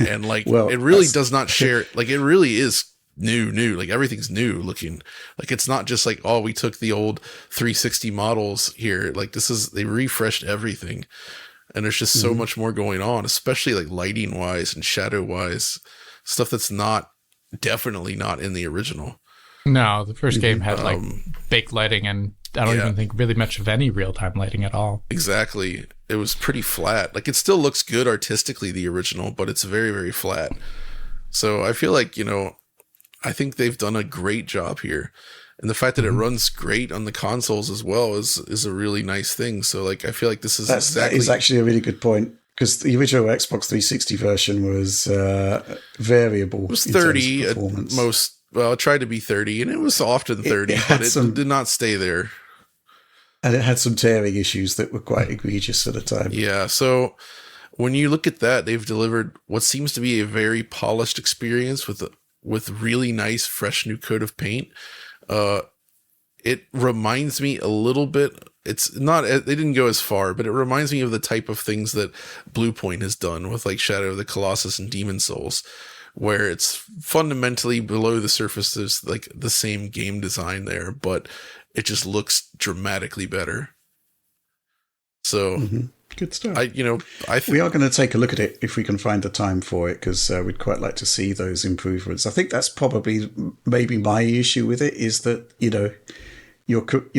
And well, it really does not share, it really is new, everything's new looking. It's not just we took the old 360 models here. They refreshed everything, and there's just so much more going on, especially lighting wise and shadow wise, stuff that's definitely not in the original. No, the first game had baked lighting, and I don't even think really much of any real-time lighting at all. Exactly. It was pretty flat. It still looks good artistically, the original, but it's very, very flat. So I feel I think they've done a great job here. And the fact that it runs great on the consoles as well is a really nice thing. So I feel like this is that is actually a really good point, because the original Xbox 360 version was variable. It was 30 at most. Well, it tried to be 30, and it was often 30, but it did not stay there. And it had some tearing issues that were quite egregious at the time. Yeah, so when you look at that, they've delivered what seems to be a very polished experience with really nice, fresh new coat of paint. It reminds me a little bit. It's not, they didn't go as far, but it reminds me of the type of things that Blue Point has done with Shadow of the Colossus and Demon Souls, where it's fundamentally below the surface. There's the same game design there, but it just looks dramatically better. So good stuff. We are going to take a look at it if we can find the time for it, because we'd quite like to see those improvements. I think that's probably maybe my issue with it, is that you're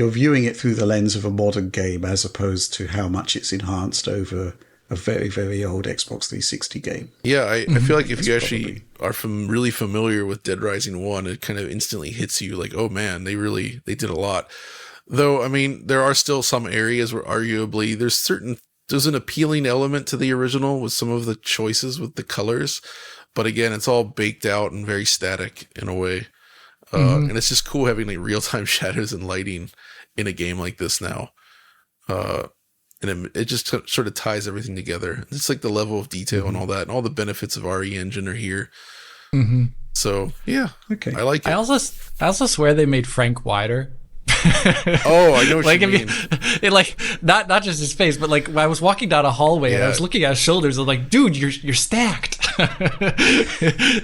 viewing it through the lens of a modern game as opposed to how much it's enhanced over a very, very old Xbox 360 game. Yeah, I feel like if you actually are really familiar with Dead Rising 1, it kind of instantly hits you oh man, they did a lot. Though, there are still some areas where arguably there's an appealing element to the original with some of the choices with the colors. But again, it's all baked out and very static in a way. And it's just cool having real-time shadows and lighting in a game like this now. And it just sort of ties everything together. It's the level of detail and all that, and all the benefits of RE Engine are here. So yeah, okay, I like it. I also swear they made Frank wider. Oh, I know what you mean. Not just his face, but when I was walking down a hallway and I was looking at his shoulders, I was like, dude, you're stacked.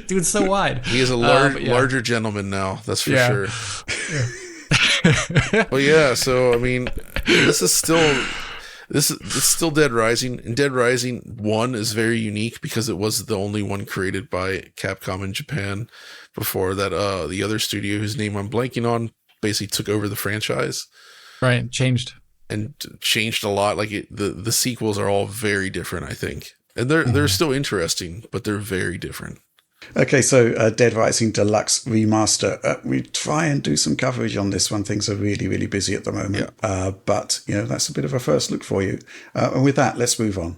Dude's so wide. He is a larger gentleman now, that's for sure. Well, yeah. So this is still Dead Rising, and Dead Rising 1 is very unique because it was the only one created by Capcom in Japan. Before that, the other studio whose name I'm blanking on basically took over the franchise. Right, changed a lot. The sequels are all very different, I think, and they're still interesting, but they're very different. Okay, so Dead Rising Deluxe Remaster. We try and do some coverage on this one. Things are really, really busy at the moment. But, that's a bit of a first look for you. And with that, let's move on.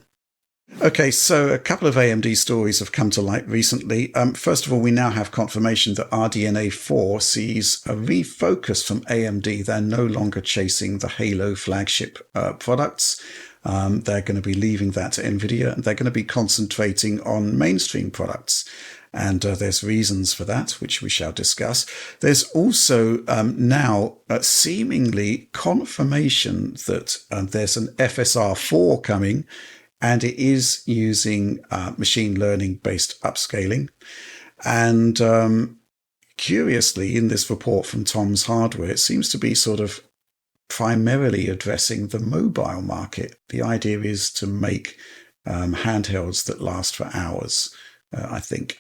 Okay, so a couple of AMD stories have come to light recently. First of all, we now have confirmation that RDNA 4 sees a refocus from AMD. They're no longer chasing the Halo flagship products. They're going to be leaving that to NVIDIA, and they're going to be concentrating on mainstream products. And there's reasons for that, which we shall discuss. There's also now seemingly confirmation that there's an FSR 4 coming, and it is using machine learning based upscaling. And curiously, in this report from Tom's Hardware, it seems to be sort of primarily addressing the mobile market. The idea is to make handhelds that last for hours, I think.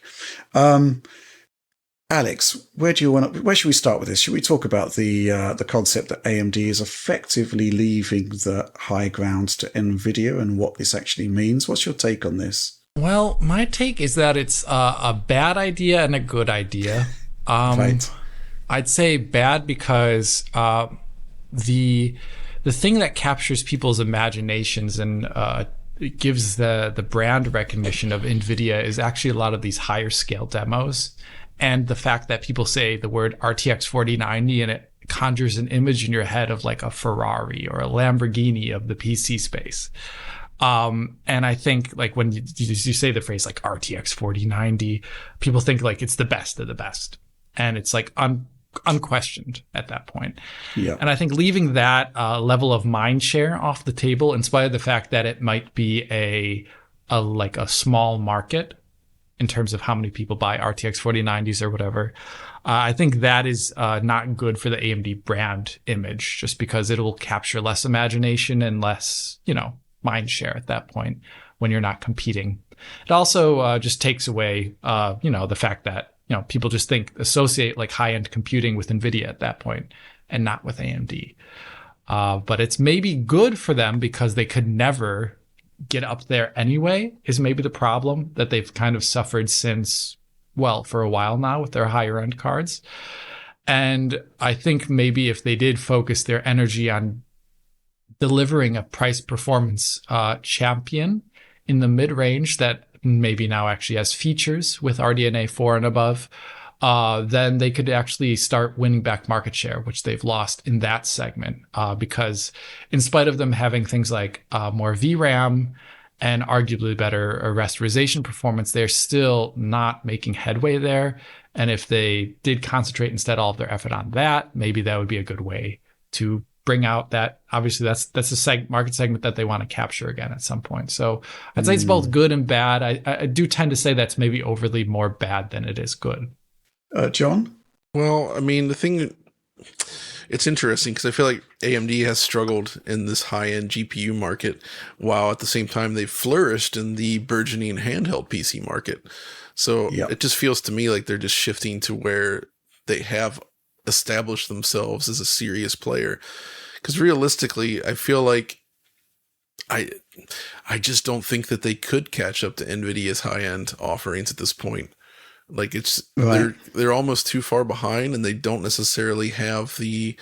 Alex, where should we start with this? Should we talk about the concept that AMD is effectively leaving the high ground to NVIDIA and what this actually means? What's your take on this? Well, my take is that it's a bad idea and a good idea. Right. I'd say bad because the thing that captures people's imaginations and it gives the brand recognition of NVIDIA is actually a lot of these higher scale demos. And the fact that people say the word RTX 4090 and it conjures an image in your head of like a Ferrari or a Lamborghini of the PC space. And I think like when you say the phrase like RTX 4090, people think like it's the best of the best. And it's like unquestioned at that point. Yeah. And I think leaving that level of mind share off the table, in spite of the fact that it might be a small market in terms of how many people buy RTX 4090s or whatever, I think that is not good for the AMD brand image, just because it will capture less imagination and less, mind share at that point when you're not competing. It also just takes away, the fact that, people just associate like high-end computing with NVIDIA at that point and not with AMD. But it's maybe good for them because they could never get up there anyway, is maybe the problem that they've kind of suffered since, for a while now with their higher end cards. And I think maybe if they did focus their energy on delivering a price performance champion in the mid range that maybe now actually has features with RDNA 4 and above, then they could actually start winning back market share, which they've lost in that segment. Because in spite of them having things like more VRAM and arguably better rasterization performance, they're still not making headway there. And if they did concentrate instead all of their effort on that, maybe that would be a good way to bring out that. Obviously, that's a market segment that they want to capture again at some point. So I'd say it's both good and bad. I do tend to say that's maybe overly more bad than it is good. John? Well, I mean, it's interesting because I feel like AMD has struggled in this high-end GPU market, while at the same time they've flourished in the burgeoning handheld PC market. So It just feels to me like they're just shifting to where they have established themselves as a serious player. Because realistically, I feel like I just don't think that they could catch up to NVIDIA's high-end offerings at this point. Like it's right. They're almost too far behind, and they don't necessarily have the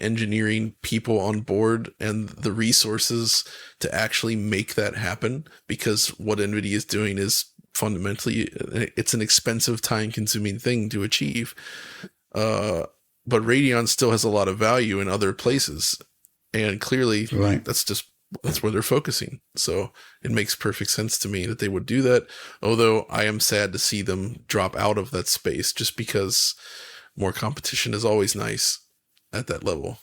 engineering people on board and the resources to actually make that happen, because what NVIDIA is doing is fundamentally it's an expensive, time-consuming thing to achieve. But Radeon still has a lot of value in other places, and clearly that's where they're focusing. So it makes perfect sense to me that they would do that. Although I am sad to see them drop out of that space, just because more competition is always nice at that level.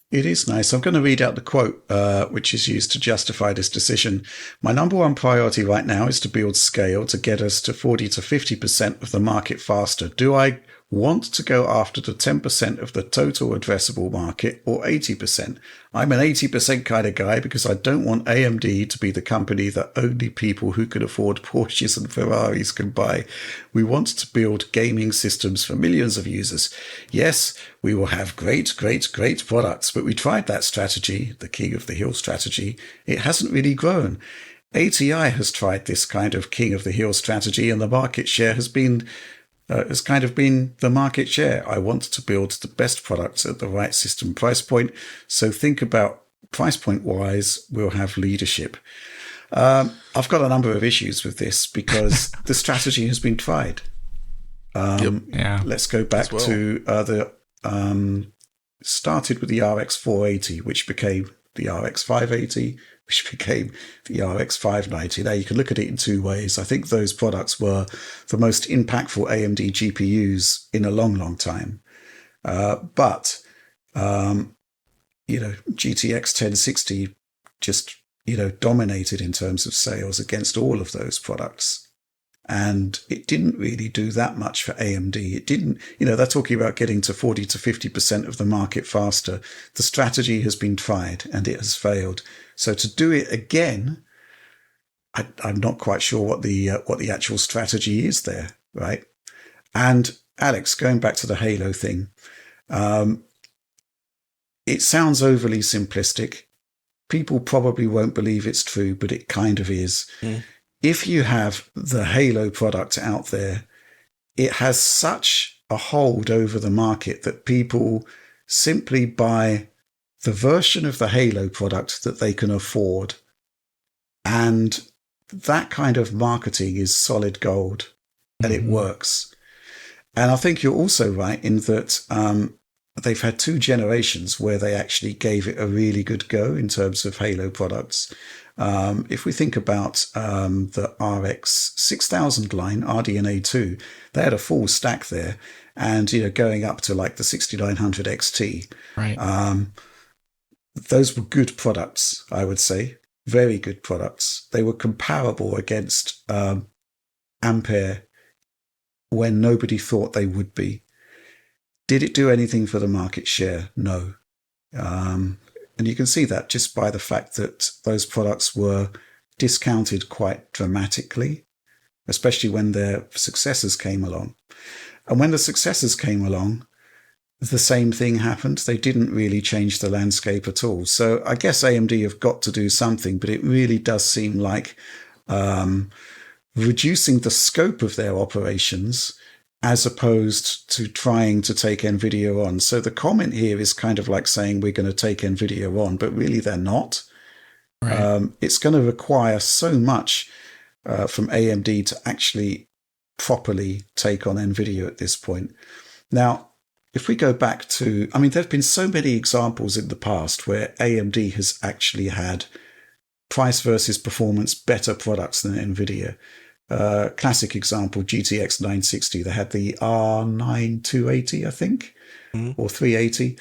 It is nice. I'm going to read out the quote, which is used to justify this decision. My number one priority right now is to build scale to get us to 40 to 50% of the market faster. Do I want to go after the 10% of the total addressable market or 80%? I'm an 80% kind of guy because I don't want AMD to be the company that only people who can afford Porsches and Ferraris can buy. We want to build gaming systems for millions of users. Yes, we will have great products, but we tried that strategy, the King of the Hill strategy. It hasn't really grown. ATI has tried this kind of king of the hill strategy, and the market share has kind of been the market share. I want to build the best products at the right system price point. So think about price point wise, we'll have leadership. I've got a number of issues with this because the strategy has been tried. Let's go back to started with the RX 480, which became the RX 580, which became the RX 590. Now you can look at it in two ways. I think those products were the most impactful AMD GPUs in a long, long time. But GTX 1060 just, dominated in terms of sales against all of those products. And it didn't really do that much for AMD. It didn't, they're talking about getting to 40 to 50% of the market faster. The strategy has been tried and it has failed. So to do it again, I'm not quite sure what the actual strategy is there, right? And Alex, going back to the Halo thing, it sounds overly simplistic. People probably won't believe it's true, but it kind of is. Mm. If you have the Halo product out there, it has such a hold over the market that people simply buy the version of the Halo product that they can afford. And that kind of marketing is solid gold, and it works. And I think you're also right in that they've had two generations where they actually gave it a really good go in terms of Halo products. If we think about the RX 6000 line, RDNA 2, they had a full stack there, and going up to like the 6900 XT. Right. Those were good products, I would say, very good products. They were comparable against Ampere when nobody thought they would be. Did it do anything for the market share? No. And you can see that just by the fact that those products were discounted quite dramatically, especially when their successors came along. And when the successors came along, the same thing happened. They didn't really change the landscape at all. So I guess AMD have got to do something, but it really does seem like reducing the scope of their operations as opposed to trying to take NVIDIA on. So the comment here is kind of like saying we're going to take NVIDIA on, but really they're not. Right. It's going to require so much from AMD to actually properly take on NVIDIA at this point. Now, if we go back to, there have been so many examples in the past where AMD has actually had price versus performance better products than NVIDIA. Classic example, GTX 960. They had the R9 280, I think, or 380.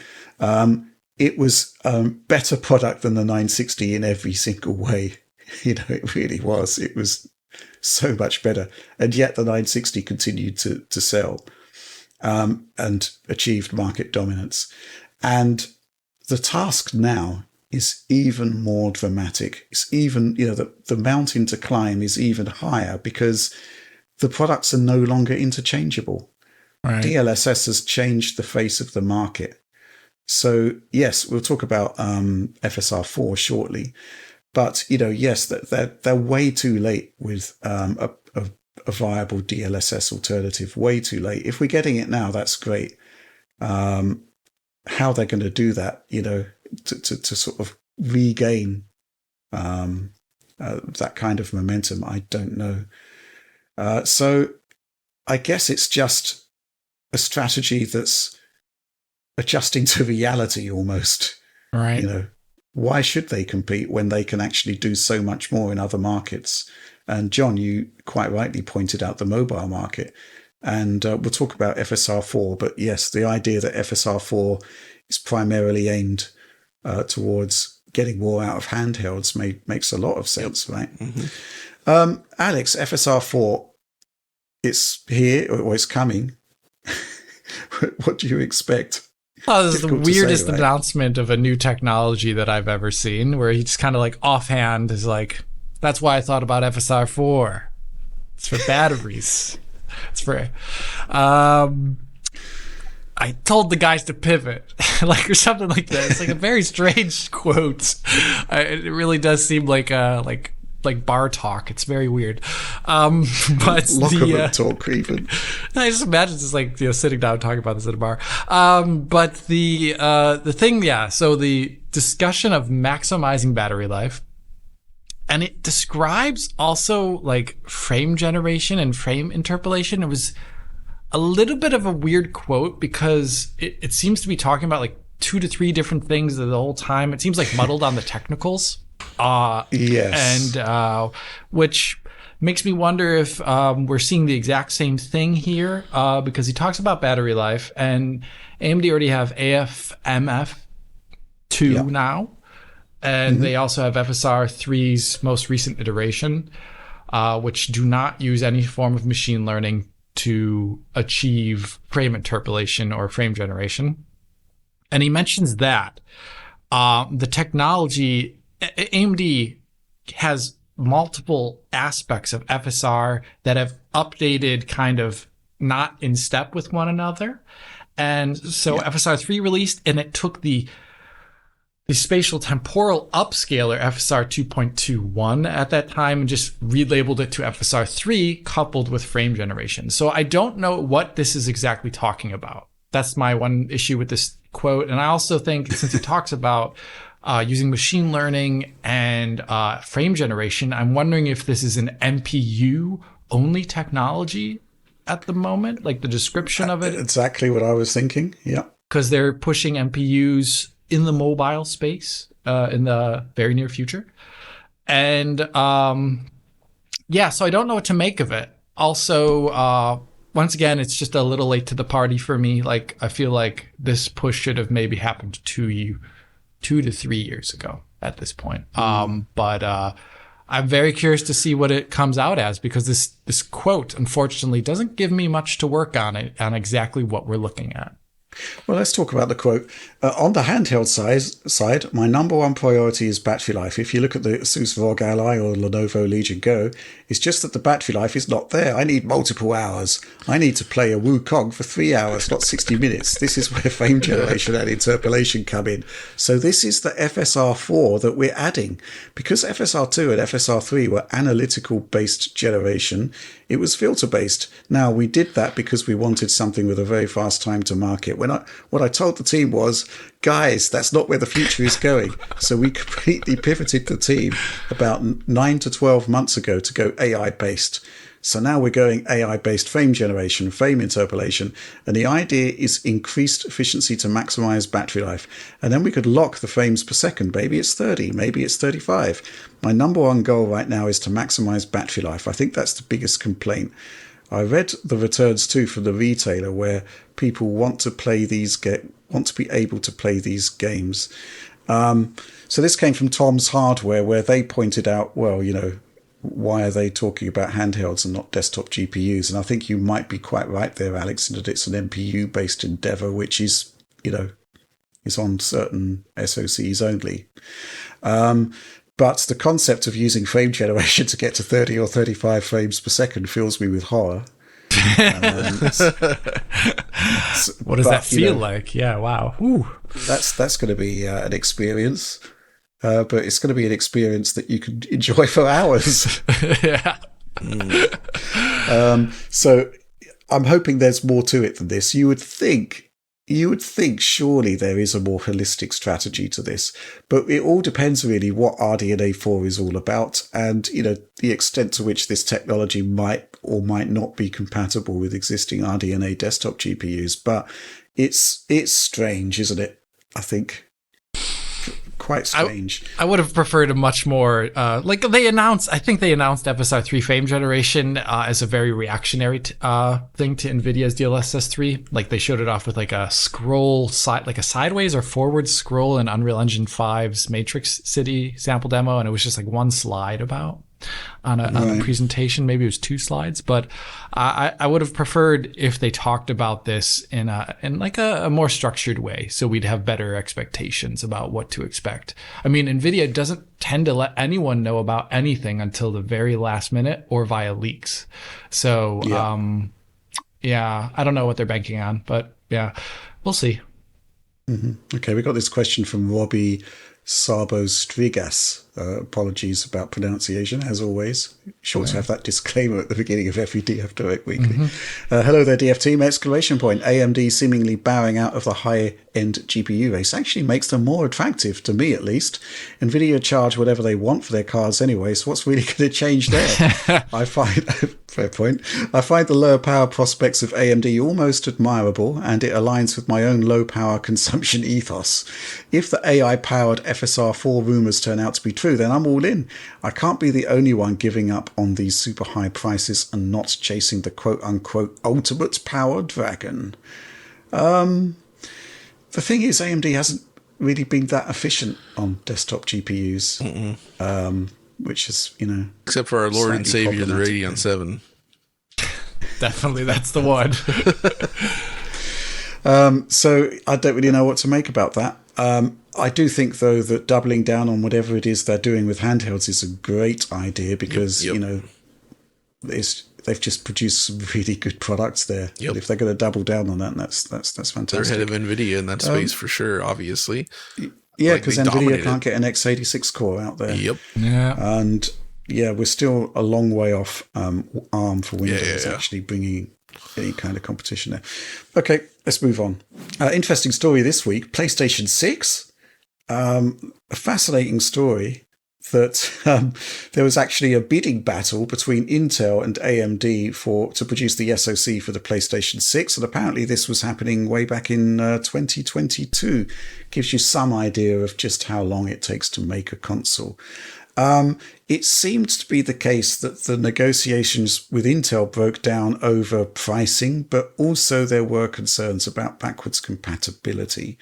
It was a better product than the 960 in every single way. It really was. It was so much better. And yet the 960 continued to sell and achieved market dominance. And the task now is even more dramatic. It's even, the mountain to climb is even higher because the products are no longer interchangeable. Right. DLSS has changed the face of the market. So yes, we'll talk about FSR 4 shortly, but yes, they're way too late with a viable DLSS alternative. Way too late. If we're getting it now, that's great. How they're going to do that, to sort of regain that kind of momentum, I don't know. So I guess it's just a strategy that's adjusting to reality almost. Right. Why should they compete when they can actually do so much more in other markets? And John, you quite rightly pointed out the mobile market. And we'll talk about FSR 4, but yes, the idea that FSR 4 is primarily aimed towards getting more out of handhelds makes a lot of sense, right? Mm-hmm. Alex, FSR 4, it's here or it's coming. What do you expect? Oh, this is the weirdest announcement of a new technology that I've ever seen, where he just kind of like offhand is like, that's why I thought about FSR 4. It's for batteries. It's for I told the guys to pivot, or something like that. It's like a very strange quote. It really does seem like like bar talk. It's very weird. But locker talk even. I just imagine just like sitting down talking about this at a bar. But the thing, so the discussion of maximizing battery life, and it describes also like frame generation and frame interpolation. It was a little bit of a weird quote because it seems to be talking about like 2 to 3 different things the whole time. It seems like muddled on the technicals. Yes. And which makes me wonder if we're seeing the exact same thing here because he talks about battery life, and AMD already have AFMF2 now, and they also have FSR 3's most recent iteration, which do not use any form of machine learning to achieve frame interpolation or frame generation. And he mentions that the technology, AMD has multiple aspects of FSR that have updated kind of not in step with one another. And so FSR 3 released, and it took the spatial temporal upscaler FSR 2.21 at that time and just relabeled it to FSR 3 coupled with frame generation. So I don't know what this is exactly talking about. That's my one issue with this quote. And I also think since he talks about using machine learning and frame generation, I'm wondering if this is an NPU only technology at the moment, like the description of it. Exactly what I was thinking. Yeah. Because they're pushing NPUs in the mobile space in the very near future. And so I don't know what to make of it. Also, once again, it's just a little late to the party for me. Like, I feel like this push should have maybe happened 2 to 3 years ago at this point. But I'm very curious to see what it comes out as, because this quote, unfortunately, doesn't give me much to work on exactly what we're looking at. Well, let's talk about the quote. On the handheld side, my number one priority is battery life. If you look at the Asus ROG Ally or Lenovo Legion Go, it's just that the battery life is not there. I need multiple hours. I need to play a Wukong for 3 hours, not 60 minutes. This is where frame generation and interpolation come in. So this is the FSR 4 that we're adding. Because FSR 2 and FSR 3 were analytical-based generation, it was filter-based. Now, we did that because we wanted something with a very fast time to market. What I told the team was, guys, that's not where the future is going. So we completely pivoted the team about 9 to 12 months ago to go AI-based. So now we're going AI-based frame generation, frame interpolation, and the idea is increased efficiency to maximize battery life. And then we could lock the frames per second. Maybe it's 30, maybe it's 35. My number one goal right now is to maximize battery life. I think that's the biggest complaint. I read the returns too from the retailer where people want to play want to be able to play these games. So this came from Tom's Hardware, where they pointed out, well, why are they talking about handhelds and not desktop GPUs? And I think you might be quite right there, Alex, in that it's an NPU-based endeavor, which is, is on certain SoCs only. But the concept of using frame generation to get to 30 or 35 frames per second fills me with horror. What does that feel like? Yeah, wow. Ooh. That's going to be an experience. But it's going to be an experience that you can enjoy for hours. Yeah. So I'm hoping there's more to it than this. You would think surely there is a more holistic strategy to this, but it all depends really what RDNA 4 is all about, and the extent to which this technology might or might not be compatible with existing RDNA desktop GPUs. But it's strange, isn't it? I think. Quite strange. I would have preferred a much more I think they announced FSR 3 frame generation as a very reactionary thing to NVIDIA's DLSS 3. Like, they showed it off with like a scroll like a sideways or forward scroll in Unreal Engine 5's Matrix City sample demo, and it was just like one slide on a presentation. Maybe it was 2 slides, but I would have preferred if they talked about this in a more structured way, so we'd have better expectations about what to expect. I mean, NVIDIA doesn't tend to let anyone know about anything until the very last minute or via leaks. So I don't know what they're banking on, but yeah, we'll see. Mm-hmm. Okay, we got this question from Robbie Sabo Strigas. Apologies about pronunciation, as always. Sure to have that disclaimer at the beginning of every DF Direct Weekly. Hello there, DF team! Exclamation point. AMD seemingly bowing out of the high-end GPU race actually makes them more attractive, to me at least. NVIDIA charge whatever they want for their cards anyway, so what's really going to change there? I find... Fair point. I find the lower power prospects of AMD almost admirable, and it aligns with my own low power consumption ethos. If the AI-powered FSR 4 rumours turn out to be true, then I'm all in. I can't be the only one giving up on these super high prices and not chasing the quote-unquote ultimate power dragon. The thing is, AMD hasn't really been that efficient on desktop GPUs. Which is, except for our Lord and Savior, the Radeon 7. Definitely, that's the one. So I don't really know what to make about that. I do think, though, that doubling down on whatever it is they're doing with handhelds is a great idea because, they've just produced some really good products there. But if they're going to double down on that, that's fantastic. They're ahead of NVIDIA in that space for sure, obviously. Yeah, because NVIDIA can't get an x86 core out there. Yep. Yeah. And we're still a long way off ARM for Windows actually bringing any kind of competition there. Okay, let's move on. Interesting story this week. PlayStation 6. A fascinating story that there was actually a bidding battle between Intel and AMD to produce the SoC for the PlayStation 6, and apparently this was happening way back in 2022. Gives you some idea of just how long it takes to make a console. It seemed to be the case that the negotiations with Intel broke down over pricing, but also there were concerns about backwards compatibility.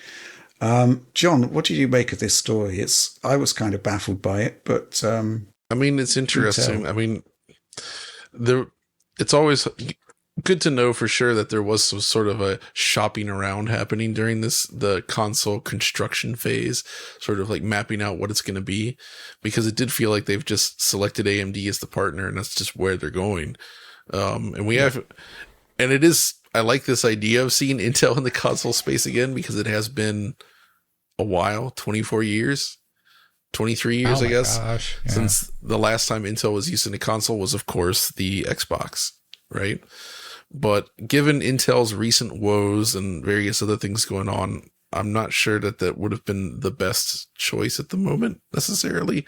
John, what did you make of this story? I was kind of baffled by it, but it's interesting. It's always good to know for sure that there was some sort of a shopping around happening during the console construction phase, sort of like mapping out what it's going to be, because it did feel like they've just selected AMD as the partner, and that's just where they're going. I like this idea of seeing Intel in the console space again, because it has been a while, 24 years, 23 years, I guess, since the last time Intel was using a console was, of course, the Xbox, right? But given Intel's recent woes and various other things going on, I'm not sure that would have been the best choice at the moment, necessarily.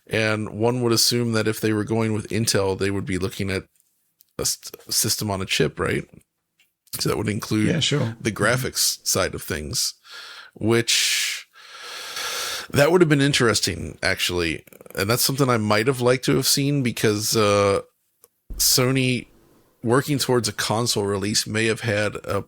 And one would assume that if they were going with Intel, they would be looking at a system on a chip, right? So that would include the graphics side of things, which that would have been interesting, actually. And that's something I might have liked to have seen, because Sony working towards a console release may have had a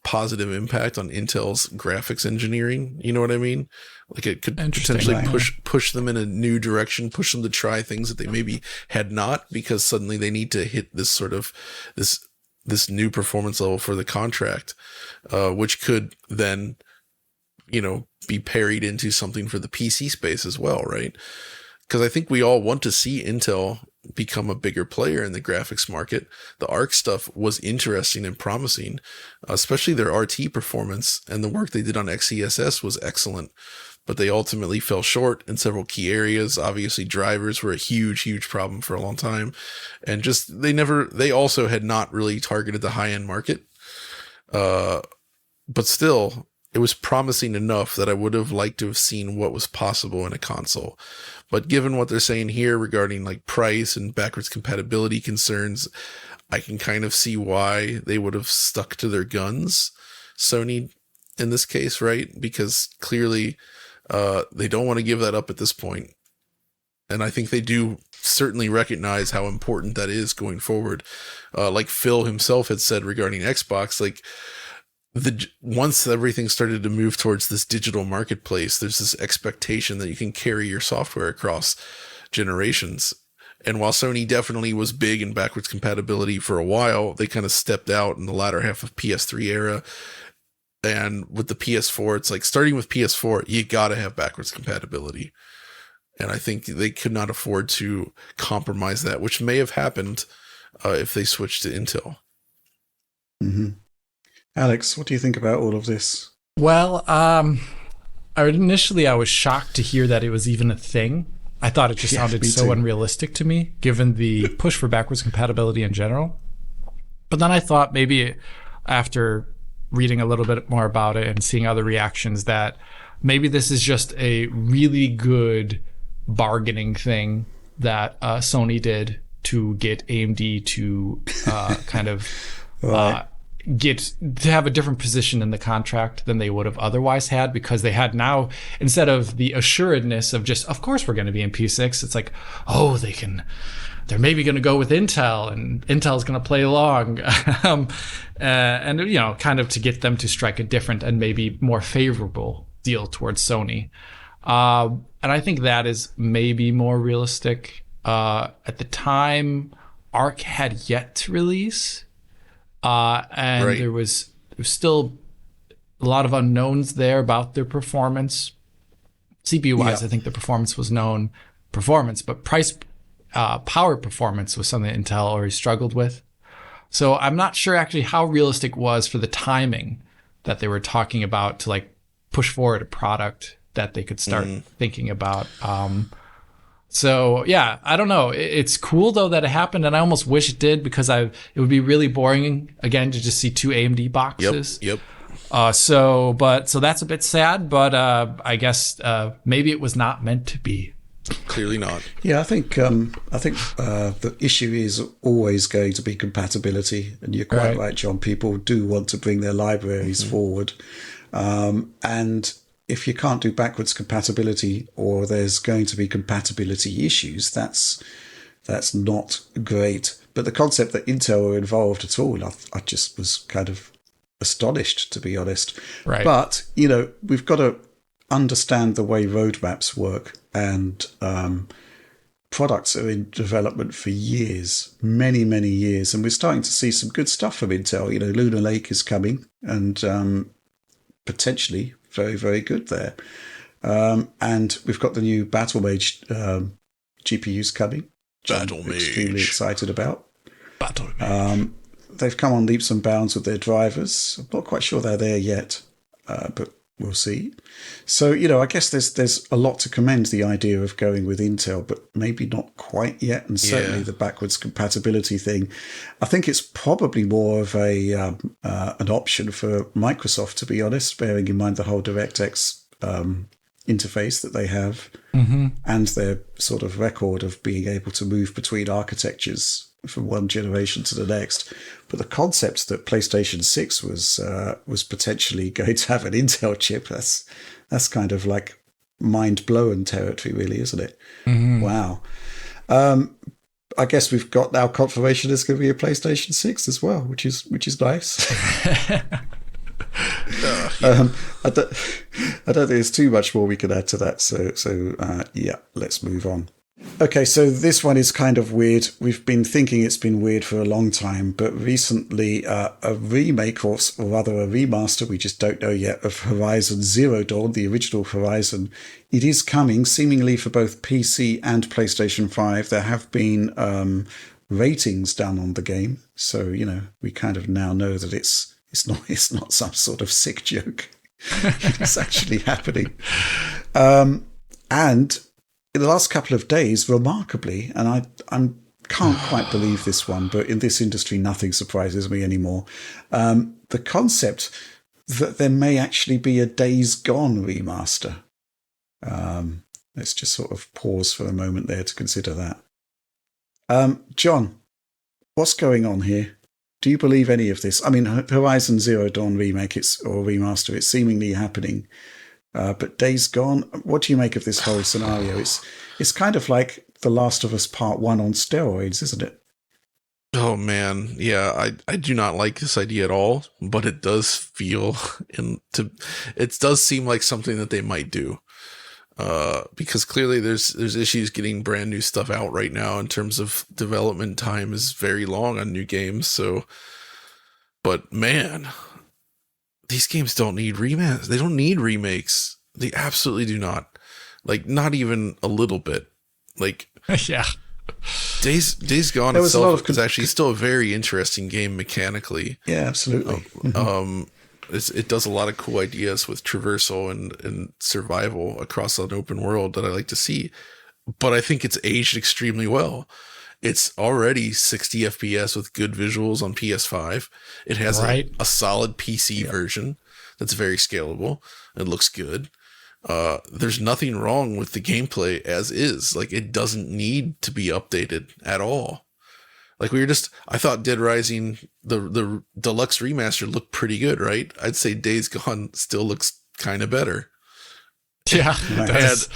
positive impact on Intel's graphics engineering. You know what I mean? Like it could potentially push them in a new direction, push them to try things that they maybe had not, because suddenly they need to hit this sort of this new performance level for the contract, which could then, be parried into something for the PC space as well, right? Because I think we all want to see Intel become a bigger player in the graphics market. The ARC stuff was interesting and promising, especially their RT performance, and the work they did on XeSS was excellent, but they ultimately fell short in several key areas. Obviously, drivers were a huge problem for a long time, and just they also had not really targeted the high-end market. But still, it was promising enough that I would have liked to have seen what was possible in a console. But given what they're saying here regarding like price and backwards compatibility concerns, I can kind of see why they would have stuck to their guns, Sony in this case, right? Because clearly they don't want to give that up at this point. And I think they do certainly recognize how important that is going forward. Like Phil himself had said regarding Xbox, like once everything started to move towards this digital marketplace, there's this expectation that you can carry your software across generations. And while Sony definitely was big in backwards compatibility for a while, they kind of stepped out in the latter half of PS3 era. And with the PS4, it's like starting with PS4, you got to have backwards compatibility. And I think they could not afford to compromise that, which may have happened if they switched to Intel. Mm-hmm. Alex, what do you think about all of this? Well, initially I was shocked to hear that it was even a thing. I thought it just sounded so unrealistic to me, given the push for backwards compatibility in general. But then I thought maybe after reading a little bit more about it and seeing other reactions that maybe this is just a really good bargaining thing that Sony did to get AMD to kind of get to have a different position in the contract than they would have otherwise had, because they had now, instead of the assuredness of just, of course we're going to be in P6, it's like, oh, they're maybe going to go with Intel, and Intel's going to play along. And, you know, kind of to get them to strike a different and maybe more favorable deal towards Sony. And I think that is maybe more realistic. At the time, Arc had yet to release. And there was still a lot of unknowns there about their performance. CPU-wise, I think the performance was known. But power performance was something that Intel already struggled with. So I'm not sure actually how realistic it was for the timing that they were talking about to like push forward a product that they could start thinking about. So yeah, I don't know. It's cool though that it happened, and I almost wish it did, because it would be really boring again to just see two AMD boxes. Yep. So that's a bit sad, but I guess maybe it was not meant to be. Clearly not. Yeah, I think the issue is always going to be compatibility, and you're quite right, John. People do want to bring their libraries forward, and if you can't do backwards compatibility, or there's going to be compatibility issues, that's not great. But the concept that Intel were involved at all, I just was kind of astonished, to be honest. Right. But, you know, we've got to understand the way roadmaps work, and products are in development for years, many, many years, and we're starting to see some good stuff from Intel. You know, Lunar Lake is coming, and potentially very, very good there. And we've got the new Battlemage GPUs coming, which I'm extremely excited about. Battlemage. They've come on leaps and bounds with their drivers. I'm not quite sure they're there yet, but we'll see. So, you know, I guess there's a lot to commend the idea of going with Intel, but maybe not quite yet. And certainly the backwards compatibility thing, I think it's probably more of an option for Microsoft, to be honest, bearing in mind the whole DirectX interface that they have, and their sort of record of being able to move between architectures from one generation to the next. But the concept that PlayStation 6 was potentially going to have an Intel chip, that's kind of like mind-blown territory, really, isn't it? Wow. I guess we've got now confirmation there's going to be a PlayStation 6 as well, which is nice. I don't think there's too much more we can add to that. So let's move on. Okay, so this one is kind of weird. We've been thinking it's been weird for a long time, but recently a remake, or rather a remaster, we just don't know yet, of Horizon Zero Dawn, the original Horizon. It is coming, seemingly for both PC and PlayStation 5. There have been ratings done on the game, so, you know, we kind of now know that it's not some sort of sick joke. It's actually happening. And in the last couple of days, remarkably, and I can't quite believe this one, but in this industry, nothing surprises me anymore. The concept that there may actually be a Days Gone remaster. Let's just sort of pause for a moment there to consider that. John, what's going on here? Do you believe any of this? I mean, Horizon Zero Dawn remake or remaster, it's seemingly happening. But Days Gone, what do you make of this whole scenario? It's kind of like The Last of Us Part 1 on steroids, isn't it? Oh man, yeah, I do not like this idea at all, but it does feel it does seem like something that they might do. Because clearly there's issues getting brand new stuff out right now in terms of development time is very long on new games. So, but man, these games don't need remakes. They don't need remakes. They absolutely do not. Like, not even a little bit. Like, yeah. Days Gone itself is actually still a very interesting game mechanically. Yeah, absolutely. it does a lot of cool ideas with traversal and survival across an open world that I like to see. But I think it's aged extremely well. It's already 60 FPS with good visuals on PS5. It has a solid PC version that's very scalable. It looks good. There's nothing wrong with the gameplay as is. Like, it doesn't need to be updated at all. Like, I thought Dead Rising, the Deluxe remaster looked pretty good, right? I'd say Days Gone still looks kind of better. Yeah, it does.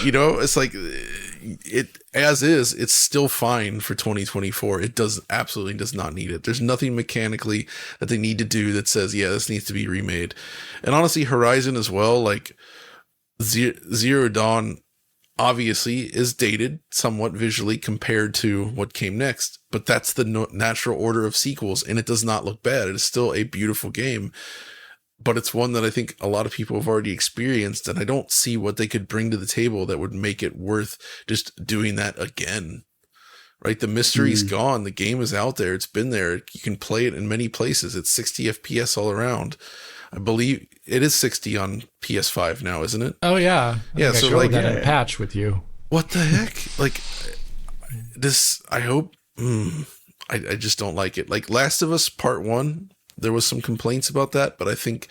And, it's like, it as is, it's still fine for 2024. It absolutely does not need it. There's nothing mechanically that they need to do that says, yeah, this needs to be remade. And honestly, Horizon as well, like Zero Dawn obviously is dated somewhat visually compared to what came next, but that's the natural order of sequels, and it does not look bad. It is still a beautiful game. But it's one that I think a lot of people have already experienced, and I don't see what they could bring to the table that would make it worth just doing that again. Right? The mystery's gone. The game is out there. It's been there. You can play it in many places. It's 60 FPS all around. I believe it is 60 on PS5 now, isn't it? Oh yeah. Yeah. So like that patch with you. What the heck? Like this, I hope, I just don't like it. Like Last of Us Part 1, there was some complaints about that, but I think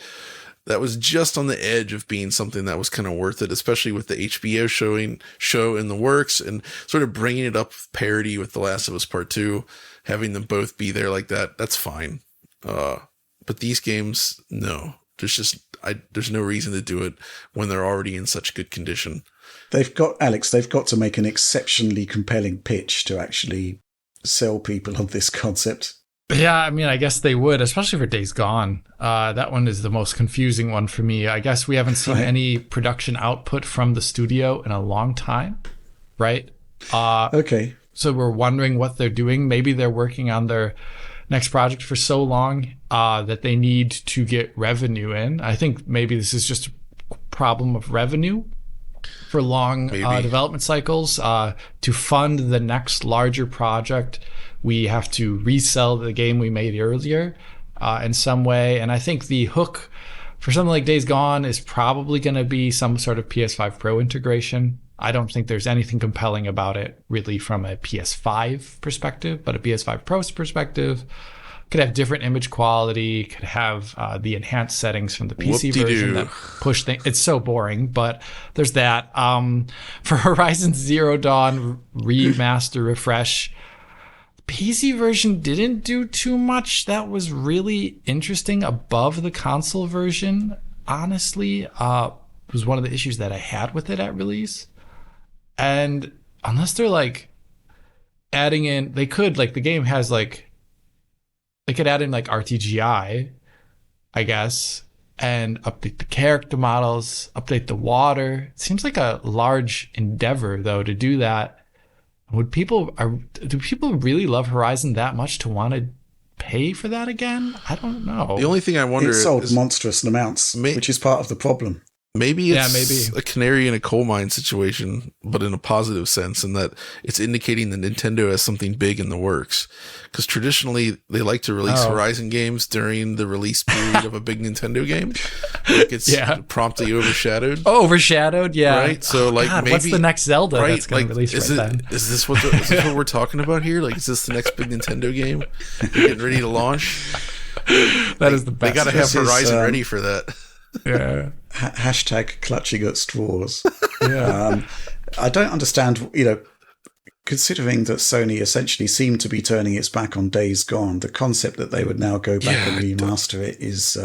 that was just on the edge of being something that was kind of worth it, especially with the HBO show in the works and sort of bringing it up parity with The Last of Us Part 2, having them both be there like that. That's fine. But these games, no, there's no reason to do it when they're already in such good condition. They've got to make an exceptionally compelling pitch to actually sell people on this concept. Yeah, I mean, I guess they would, especially for Days Gone. That one is the most confusing one for me. I guess we haven't seen any production output from the studio in a long time, right? Okay. So we're wondering what they're doing. Maybe they're working on their next project for so long that they need to get revenue in. I think maybe this is just a problem of revenue for long development cycles. To fund the next larger project, we have to resell the game we made earlier in some way. And I think the hook for something like Days Gone is probably going to be some sort of PS5 Pro integration. I don't think there's anything compelling about it really from a PS5 perspective, but a PS5 Pro's perspective could have different image quality, could have the enhanced settings from the PC version that push things. It's so boring, but there's that. For Horizon Zero Dawn Remaster Refresh, PC version didn't do too much that was really interesting above the console version. Honestly, was one of the issues that I had with it at release. And unless they're like adding in, they could, like, the game has like, they could add in like RTGI, I guess, and update the character models, update the water. It seems like a large endeavor though to do that. Do people really love Horizon that much to want to pay for that again? I don't know. The only thing I wonder is sold monstrous amounts, which is part of the problem. Maybe it's a canary in a coal mine situation, but in a positive sense, in that it's indicating that Nintendo has something big in the works. Because traditionally, they like to release Horizon games during the release period of a big Nintendo game. Like it's promptly overshadowed. Oh, overshadowed, yeah. Right? So, like, God, maybe, what's the next Zelda that's going to release then? Is this what we're talking about here? Like, is this the next big Nintendo game they're getting ready to launch? That is the best. They got to have Horizon ready for that. Yeah. Hashtag clutching at straws. Yeah. I don't understand, considering that Sony essentially seemed to be turning its back on Days Gone, the concept that they would now go back and remaster it is,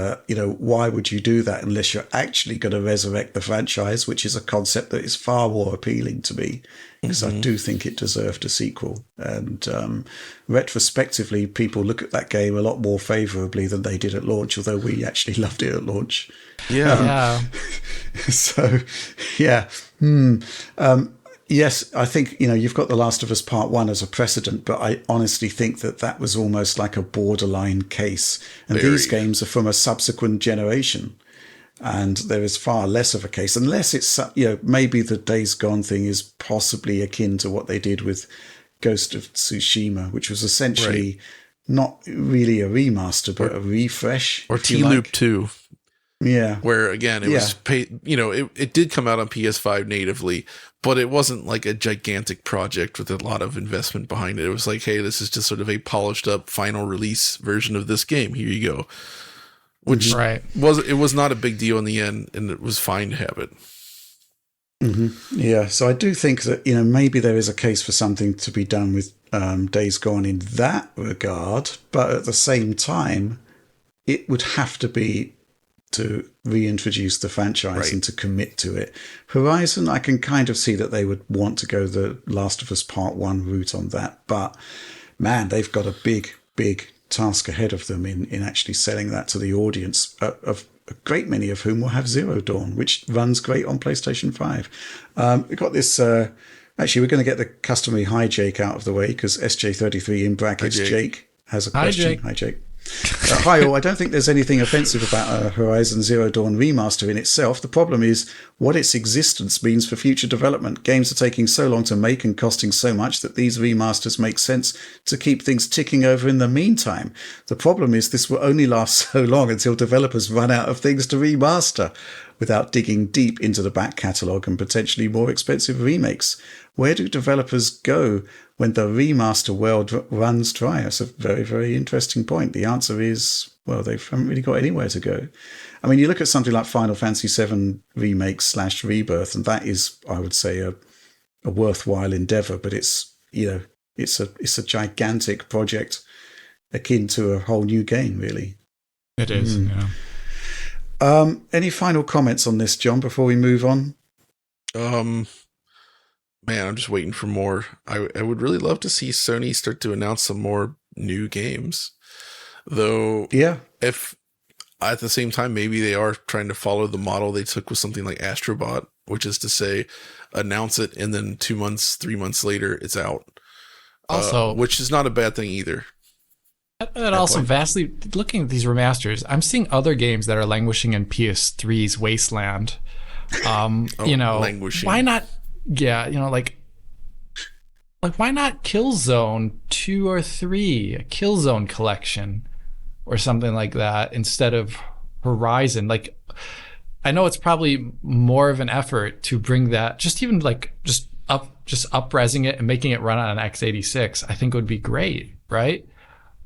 why would you do that unless you're actually going to resurrect the franchise, which is a concept that is far more appealing to me, because I do think it deserved a sequel. And retrospectively, people look at that game a lot more favourably than they did at launch, although we actually loved it at launch. Yeah. So, yeah. Yes, I think, you've got The Last of Us Part 1 as a precedent, but I honestly think that was almost like a borderline case. And these games are from a subsequent generation. And there is far less of a case, unless it's, maybe the Days Gone thing is possibly akin to what they did with Ghost of Tsushima, which was essentially not really a remaster, but a refresh. Or T-Loop 2. Yeah. Where, again, it was it did come out on PS5 natively, but it wasn't like a gigantic project with a lot of investment behind it. It was like, hey, this is just sort of a polished up final release version of this game. Here you go. Which was not a big deal in the end, and it was fine to have it. Mm-hmm. Yeah, so I do think that, maybe there is a case for something to be done with Days Gone in that regard, but at the same time, it would have to be to reintroduce the franchise and to commit to it. Horizon, I can kind of see that they would want to go the Last of Us Part 1 route on that, but man, they've got a big task ahead of them in actually selling that to the audience, of a great many of whom will have Zero Dawn, which runs great on PlayStation 5. We've got this... actually, we're going to get the customary hi Jake out of the way, because SJ33 in brackets Jake has a question. Hi Jake. Hi all, I don't think there's anything offensive about a Horizon Zero Dawn remaster in itself. The problem is what its existence means for future development. Games are taking so long to make and costing so much that these remasters make sense to keep things ticking over in the meantime. The problem is this will only last so long until developers run out of things to remaster, without digging deep into the back catalogue and potentially more expensive remakes. Where do developers go when the remaster world runs dry? That's a very, very interesting point. The answer is, well, they haven't really got anywhere to go. I mean, you look at something like Final Fantasy VII Remake / Rebirth, and that is, I would say, a worthwhile endeavour, but it's a gigantic project akin to a whole new game, really. It is, yeah. Any final comments on this, John, before we move on? Man, I'm just waiting for more. I would really love to see Sony start to announce some more new games. Though, if at the same time, maybe they are trying to follow the model they took with something like Astrobot, which is to say, announce it and then 2 months, 3 months later, it's out. Also, which is not a bad thing either. And also, vastly looking at these remasters, I'm seeing other games that are languishing in PS3's wasteland. Languishing. Why not? Yeah, like why not Killzone 2 or 3, a Killzone collection or something like that instead of Horizon? Like, I know it's probably more of an effort to bring that, just up-resing it and making it run on an x86. I think would be great, right?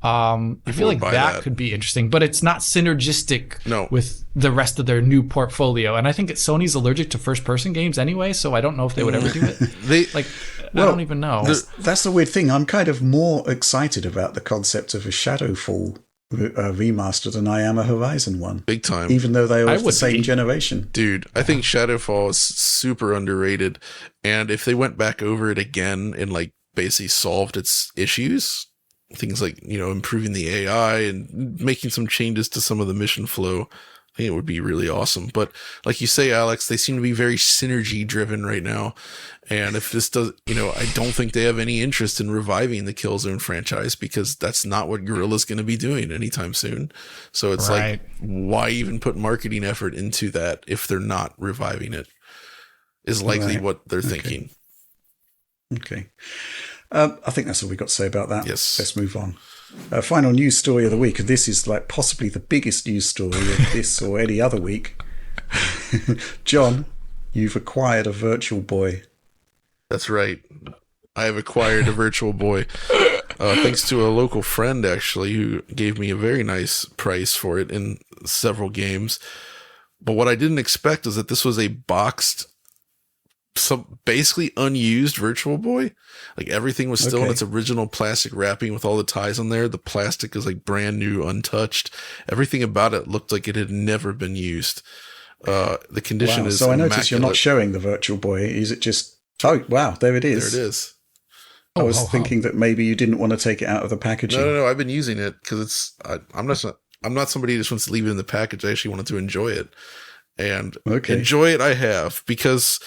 I feel like that could be interesting, but it's not synergistic with the rest of their new portfolio. And I think Sony's allergic to first-person games anyway, so I don't know if they would ever do it. I don't even know. That's the weird thing. I'm kind of more excited about the concept of a Shadowfall remaster than I am a Horizon one. Big time. Even though they are the same generation. Dude, I think Shadowfall is super underrated. And if they went back over it again and basically solved its issues, things like, improving the AI and making some changes to some of the mission flow, I think it would be really awesome. But like you say, Alex, they seem to be very synergy driven right now. And if this does, I don't think they have any interest in reviving the Killzone franchise, because that's not what Guerrilla's going to be doing anytime soon. So it's like, why even put marketing effort into that if they're not reviving it, is likely what they're thinking. Okay. I think that's all we've got to say about that. Yes. Let's move on. Final news story of the week, and this is possibly the biggest news story of this or any other week. John, you've acquired a Virtual Boy. That's right. I have acquired a Virtual Boy. Thanks to a local friend, actually, who gave me a very nice price for it in several games. But what I didn't expect is that this was a boxed, basically unused Virtual Boy. Everything was still in its original plastic wrapping with all the ties on there. The plastic is brand new, untouched. Everything about it looked like it had never been used. The condition is so I noticed immaculate. You're not showing the Virtual Boy. Is it just... Oh, wow, there it is. There it is. I was thinking that maybe you didn't want to take it out of the packaging. No. I've been using it because I'm not somebody who just wants to leave it in the package. I actually wanted to enjoy it. And enjoy it I have, because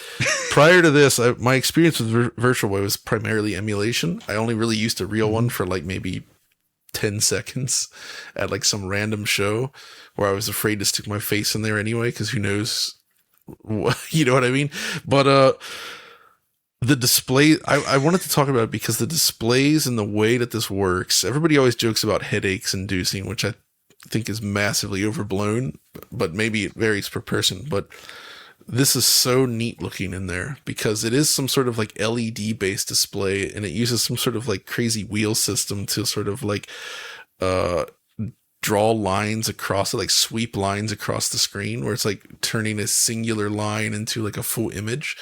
prior to this, my experience with Virtual Boy was primarily emulation. I only really used a real one for maybe 10 seconds at some random show where I was afraid to stick my face in there anyway, because who knows, you know what I mean? But the display, I wanted to talk about it because the displays and the way that this works, everybody always jokes about headaches inducing, which I think is massively overblown, but maybe it varies per person. But this is so neat looking in there because it is some sort of like LED based display, and it uses some sort of like crazy wheel system to sort of like draw lines across it, like sweep lines across the screen, where it's like turning a singular line into like a full image.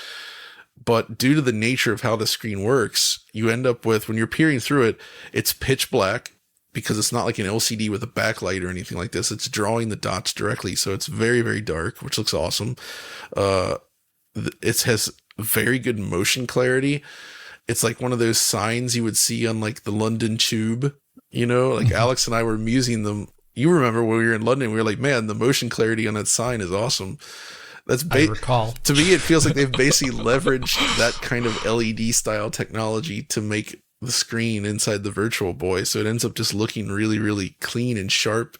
But due to the nature of how the screen works, you end up with, when you're peering through it, it's pitch black because it's not like an LCD with a backlight or anything like this. It's drawing the dots directly. So it's very, very dark, which looks awesome. It has very good motion clarity. It's like one of those signs you would see on like the London Tube, like Alex and I were musing them. You remember when we were in London, we were like, man, the motion clarity on that sign is awesome. I recall. To me, it feels like they've basically leveraged that kind of LED style technology to make the screen inside the Virtual Boy. So it ends up just looking really, really clean and sharp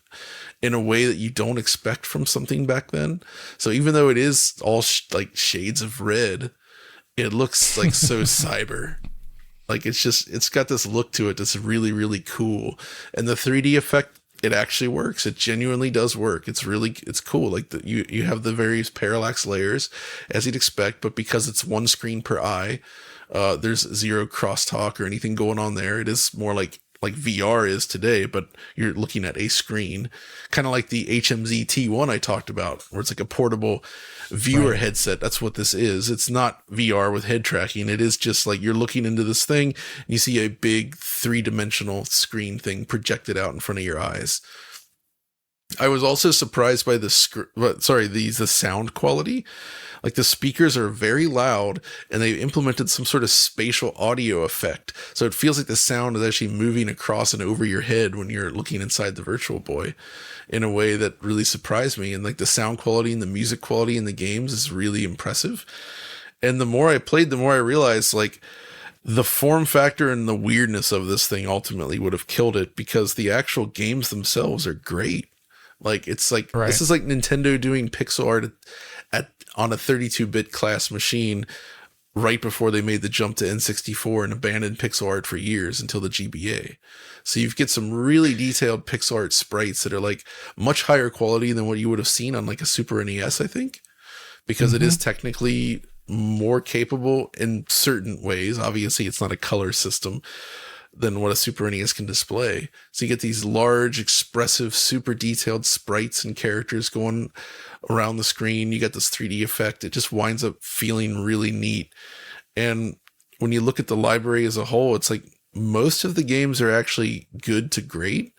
in a way that you don't expect from something back then. So even though it is all like shades of red, it looks like so cyber. Like it's got this look to it that's really, really cool. And the 3D effect, it actually works. It genuinely does work. It's cool. Like you have the various parallax layers as you'd expect, but because it's one screen per eye, there's zero crosstalk or anything going on there. It is more like VR is today, but you're looking at a screen, kind of like the HMZ T1 I talked about, where it's like a portable viewer headset. That's what this is. It's not VR with head tracking. It is just like you're looking into this thing and you see a big 3-dimensional screen thing projected out in front of your eyes. I was also surprised by the sound quality. Like the speakers are very loud and they implemented some sort of spatial audio effect. So it feels like the sound is actually moving across and over your head when you're looking inside the Virtual Boy in a way that really surprised me. And like the sound quality and the music quality in the games is really impressive. And the more I played, the more I realized like the form factor and the weirdness of this thing ultimately would have killed it, because the actual games themselves are great. Like it's like, This is like Nintendo doing pixel art on a 32-bit class machine right before they made the jump to N64 and abandoned pixel art for years until the GBA. So you get some really detailed pixel art sprites that are like much higher quality than what you would have seen on like a Super NES, I think, because it is technically more capable in certain ways. Obviously, it's not a color system than what a Super NES can display. So you get these large, expressive, super detailed sprites and characters going around the screen. You get this 3D effect. It just winds up feeling really neat. And when you look at the library as a whole, it's like most of the games are actually good to great.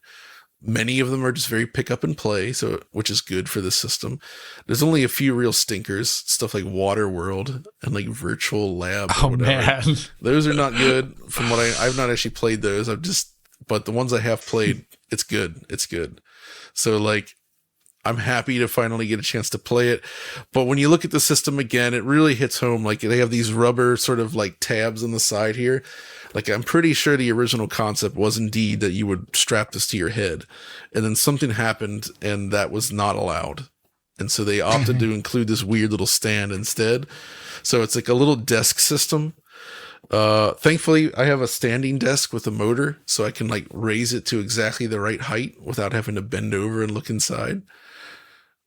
Many of them are just very pick up and play, which is good for the system. There's only a few real stinkers, stuff like Waterworld and like Virtual Lab. Oh man, those are not good. From what I've not actually played those. But the ones I have played, it's good. It's good. So like, I'm happy to finally get a chance to play it. But when you look at the system again, it really hits home. Like they have these rubber sort of like tabs on the side here. Like I'm pretty sure the original concept was indeed that you would strap this to your head, and then something happened and that was not allowed. And so they opted to include this weird little stand instead. So it's like a little desk system. Thankfully I have a standing desk with a motor, so I can like raise it to exactly the right height without having to bend over and look inside.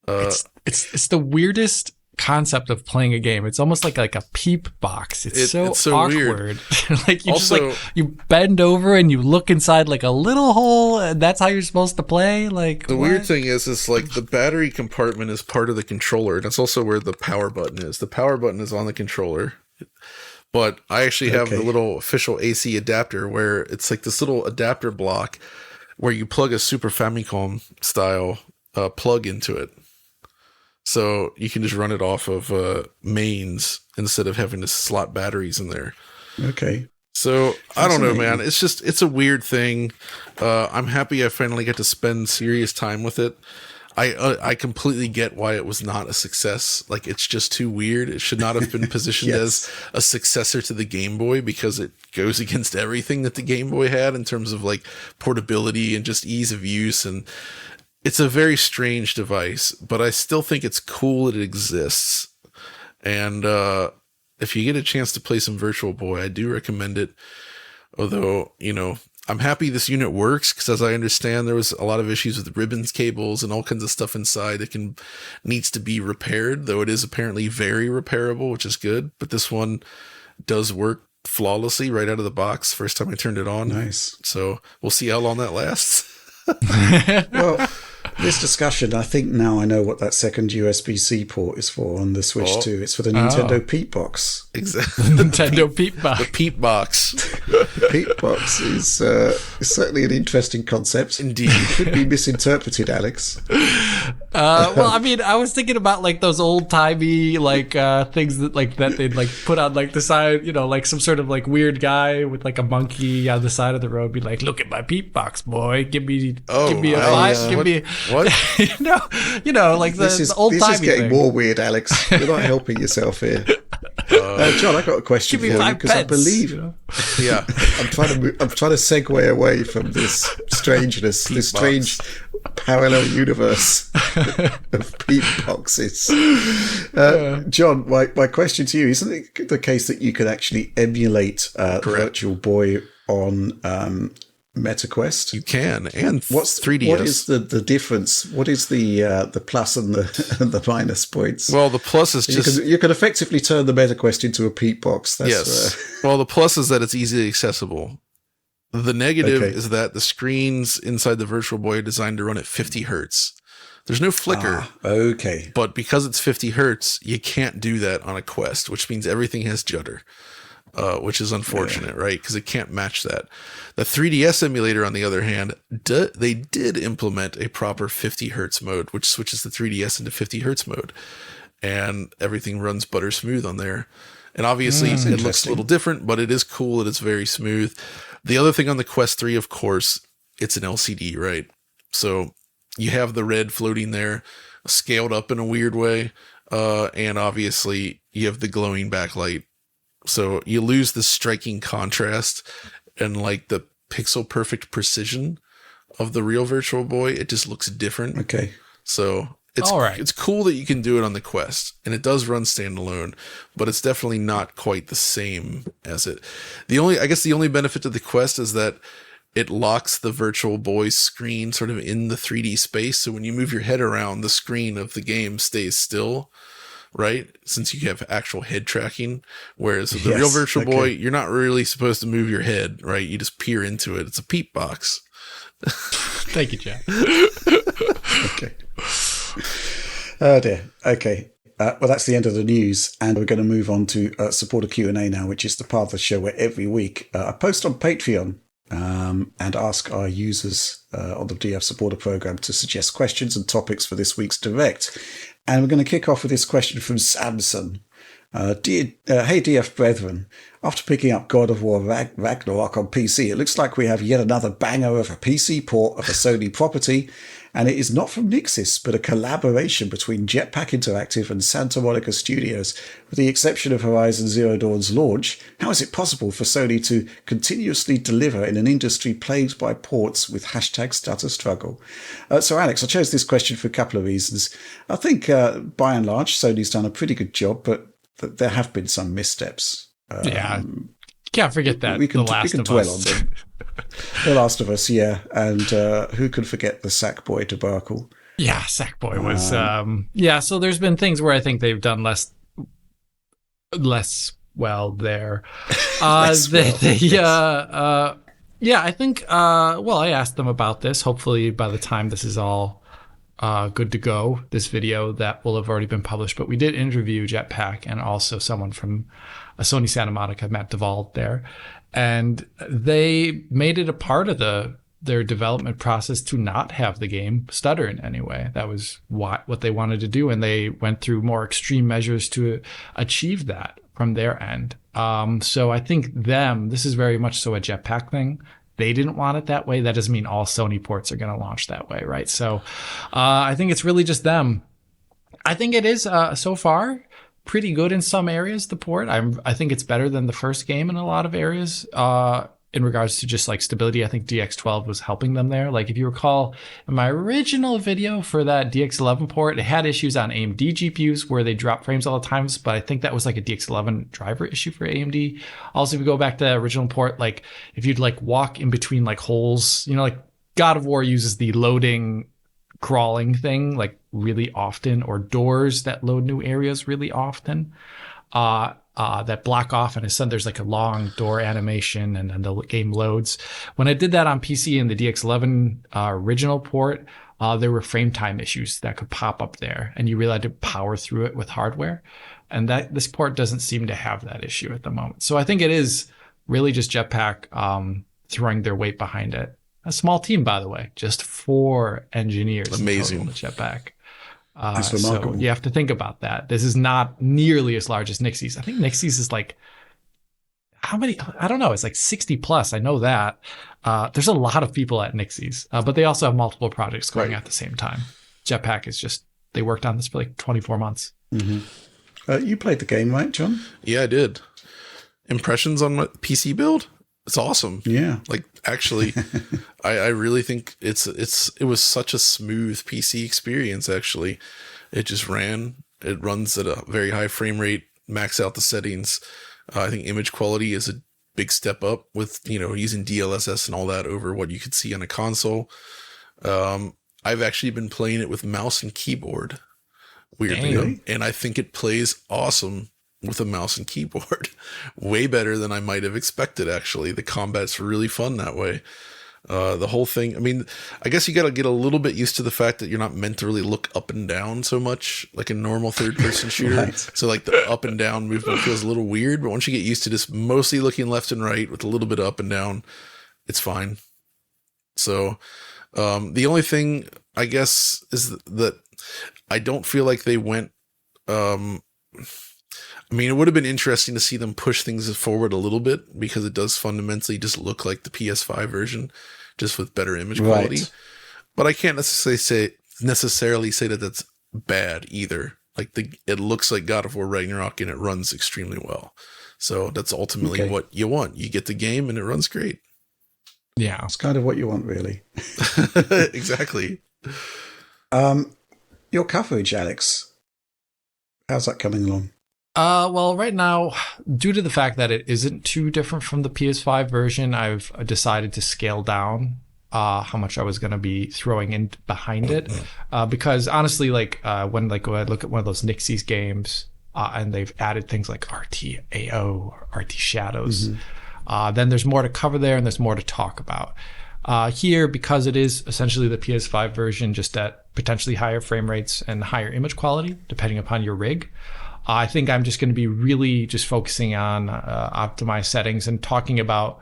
It's the weirdest concept of playing a game. It's almost like a peep box. It's so awkward. Like you also, just like you bend over and you look inside like a little hole, and that's how you're supposed to play. Like the weird thing is like the battery compartment is part of the controller, and that's also where the power button is. The power button is on the controller, but I actually have the little official AC adapter where it's like this little adapter block where you plug a Super Famicom style plug into it. So you can just run it off of mains instead of having to slot batteries in there. Okay. So I don't know, man. It's a weird thing. I'm happy I finally get to spend serious time with it. I completely get why it was not a success. Like it's just too weird. It should not have been positioned as a successor to the Game Boy, because it goes against everything that the Game Boy had in terms of like portability and just ease of use. And it's a very strange device, but I still think it's cool that it exists. And if you get a chance to play some Virtual Boy, I do recommend it. Although, I'm happy this unit works, because as I understand, there was a lot of issues with ribbons, cables, and all kinds of stuff inside that needs to be repaired, though it is apparently very repairable, which is good. But this one does work flawlessly right out of the box first time I turned it on. Nice. So we'll see how long that lasts. Well, this discussion, I think now I know what that second USB-C port is for on the Switch 2. It's for the Nintendo Peep Box. Exactly. Nintendo Peep Box. The Peep Box. The Peep Box is certainly an interesting concept. Indeed. It could be misinterpreted, Alex. Well, I mean, I was thinking about like those old timey things that they'd like put on like the side, like some sort of like weird guy with like a monkey on the side of the road, be like, "Look at my Peep Box, boy. Give me a five. Give me what?" like the old timey thing. This is getting more weird, Alex. You're not helping yourself here. John, I got a question for you, because I believe, yeah, I'm trying to segue away from this strangeness, this strange parallel universe of Peep Boxes. John, my question to you, isn't it the case that you could actually emulate Virtual Boy on MetaQuest? You can, and what's 3DS. What is the difference? What is the plus and the minus points? Well, the plus is just you can effectively turn the MetaQuest into a Peep Box. That's, yes. Well, the plus is that it's easily accessible. The negative is that the screens inside the Virtual Boy are designed to run at 50 hertz. There's no flicker. Okay. But because it's 50 hertz, you can't do that on a Quest, which means everything has judder. Which is unfortunate, right? Because it can't match that. The 3DS emulator, on the other hand, they did implement a proper 50 hertz mode, which switches the 3DS into 50 hertz mode, and everything runs butter smooth on there. And obviously, it looks a little different, but it is cool and it's very smooth. The other thing on the Quest 3, of course, it's an LCD, right? So you have the red floating there, scaled up in a weird way, and obviously you have the glowing backlight. So you lose the striking contrast and like the pixel perfect precision of the real Virtual Boy. It just looks different. Okay. So it's cool that you can do it on the Quest, and it does run standalone, but it's definitely not quite the same as it. The only benefit to the Quest is that it locks the Virtual Boy screen sort of in the 3D space. So when you move your head around, the screen of the game stays still. Right? Since you have actual head tracking, whereas with the real Virtual Boy, you're not really supposed to move your head, right? You just peer into it. It's a Peep Box. Thank you, Jack. Okay. Oh dear. Okay. Well, that's the end of the news, and we're going to move on to supporter Q&A now, which is the part of the show where every week I post on Patreon and ask our users on the DF supporter program to suggest questions and topics for this week's Direct. And we're going to kick off with this question from Samson. Hey DF brethren, after picking up God of War Ragnarok on PC, it looks like we have yet another banger of a PC port of a Sony property, and it is not from Nixis, but a collaboration between Jetpack Interactive and Santa Monica Studios. With the exception of Horizon Zero Dawn's launch, how is it possible for Sony to continuously deliver in an industry plagued by ports with #stutter struggle? So Alex, I chose this question for a couple of reasons. I think by and large, Sony's done a pretty good job, but there have been some missteps. Can't forget that. We can dwell on them. The Last of Us, yeah. And who can forget the Sackboy debacle? Yeah, Sackboy was... so there's been things where I think they've done less well there. I think... I asked them about this. Hopefully by the time this is all good to go, this video, that will have already been published. But we did interview Jetpack and also someone from Sony Santa Monica, Matt Duvall there. And they made it a part of their development process to not have the game stutter in any way. That was what they wanted to do, and they went through more extreme measures to achieve that from their end. So I think this is very much so a Jetpack thing. They didn't want it that way. That doesn't mean all Sony ports are going to launch that way, right? So I think it's really just them. I think it is so far pretty good in some areas, the port. I think it's better than the first game in a lot of areas. in regards to just like stability. I think DX12 was helping them there. Like if you recall in my original video for that DX11 port, it had issues on AMD GPUs where they drop frames all the times, but I think that was like a DX11 driver issue for AMD. Also, if you go back to the original port, like if you'd like walk in between like holes, like God of War uses the loading crawling thing like really often, or doors that load new areas really often. That block off, and instead there's like a long door animation, and then the game loads. When I did that on PC in the DX11 original port, there were frame time issues that could pop up there, and you really had to power through it with hardware. And that this port doesn't seem to have that issue at the moment. So I think it is really just Jetpack throwing their weight behind it. A small team, by the way, just 4 engineers. Amazing. In total at Jetpack. That's remarkable. So you have to think about that. This is not nearly as large as Nixie's. I think Nixie's is like, how many? I don't know. It's like 60 plus. I know that. There's a lot of people at Nixie's, but they also have multiple projects going at the same time. Jetpack is just, they worked on this for like 24 months. Mm-hmm. You played the game, right, John? Yeah, I did. Impressions on my PC build? It's awesome. Yeah. Like actually, I really think it was such a smooth PC experience. Actually, it just ran. It runs at a very high frame rate. Max out the settings. I think image quality is a big step up with using DLSS and all that over what you could see on a console. I've actually been playing it with mouse and keyboard. Weirdly, and I think it plays awesome with a mouse and keyboard. Way better than I might have expected, actually. The combat's really fun that way. The whole thing, I mean, I guess you got to get a little bit used to the fact that you're not meant to really look up and down so much like a normal third-person shooter. Right. So like the up and down movement feels a little weird, but once you get used to just mostly looking left and right with a little bit of up and down, it's fine. So the only thing, I guess, is that I don't feel like they went... I mean, it would have been interesting to see them push things forward a little bit, because it does fundamentally just look like the PS5 version, just with better image quality. Right. But I can't necessarily say that that's bad either. Like it looks like God of War Ragnarok, and it runs extremely well. So that's ultimately what you want. You get the game and it runs great. Yeah, it's kind of what you want, really. Exactly. Your coverage, Alex. How's that coming along? Well, right now, due to the fact that it isn't too different from the PS5 version, I've decided to scale down how much I was going to be throwing in behind it. Because honestly, when I look at one of those Nixie's games, and they've added things like RTAO or RT Shadows, then there's more to cover there, and there's more to talk about. Here, because it is essentially the PS5 version, just at potentially higher frame rates and higher image quality, depending upon your rig, I think I'm just going to be really just focusing on optimized settings and talking about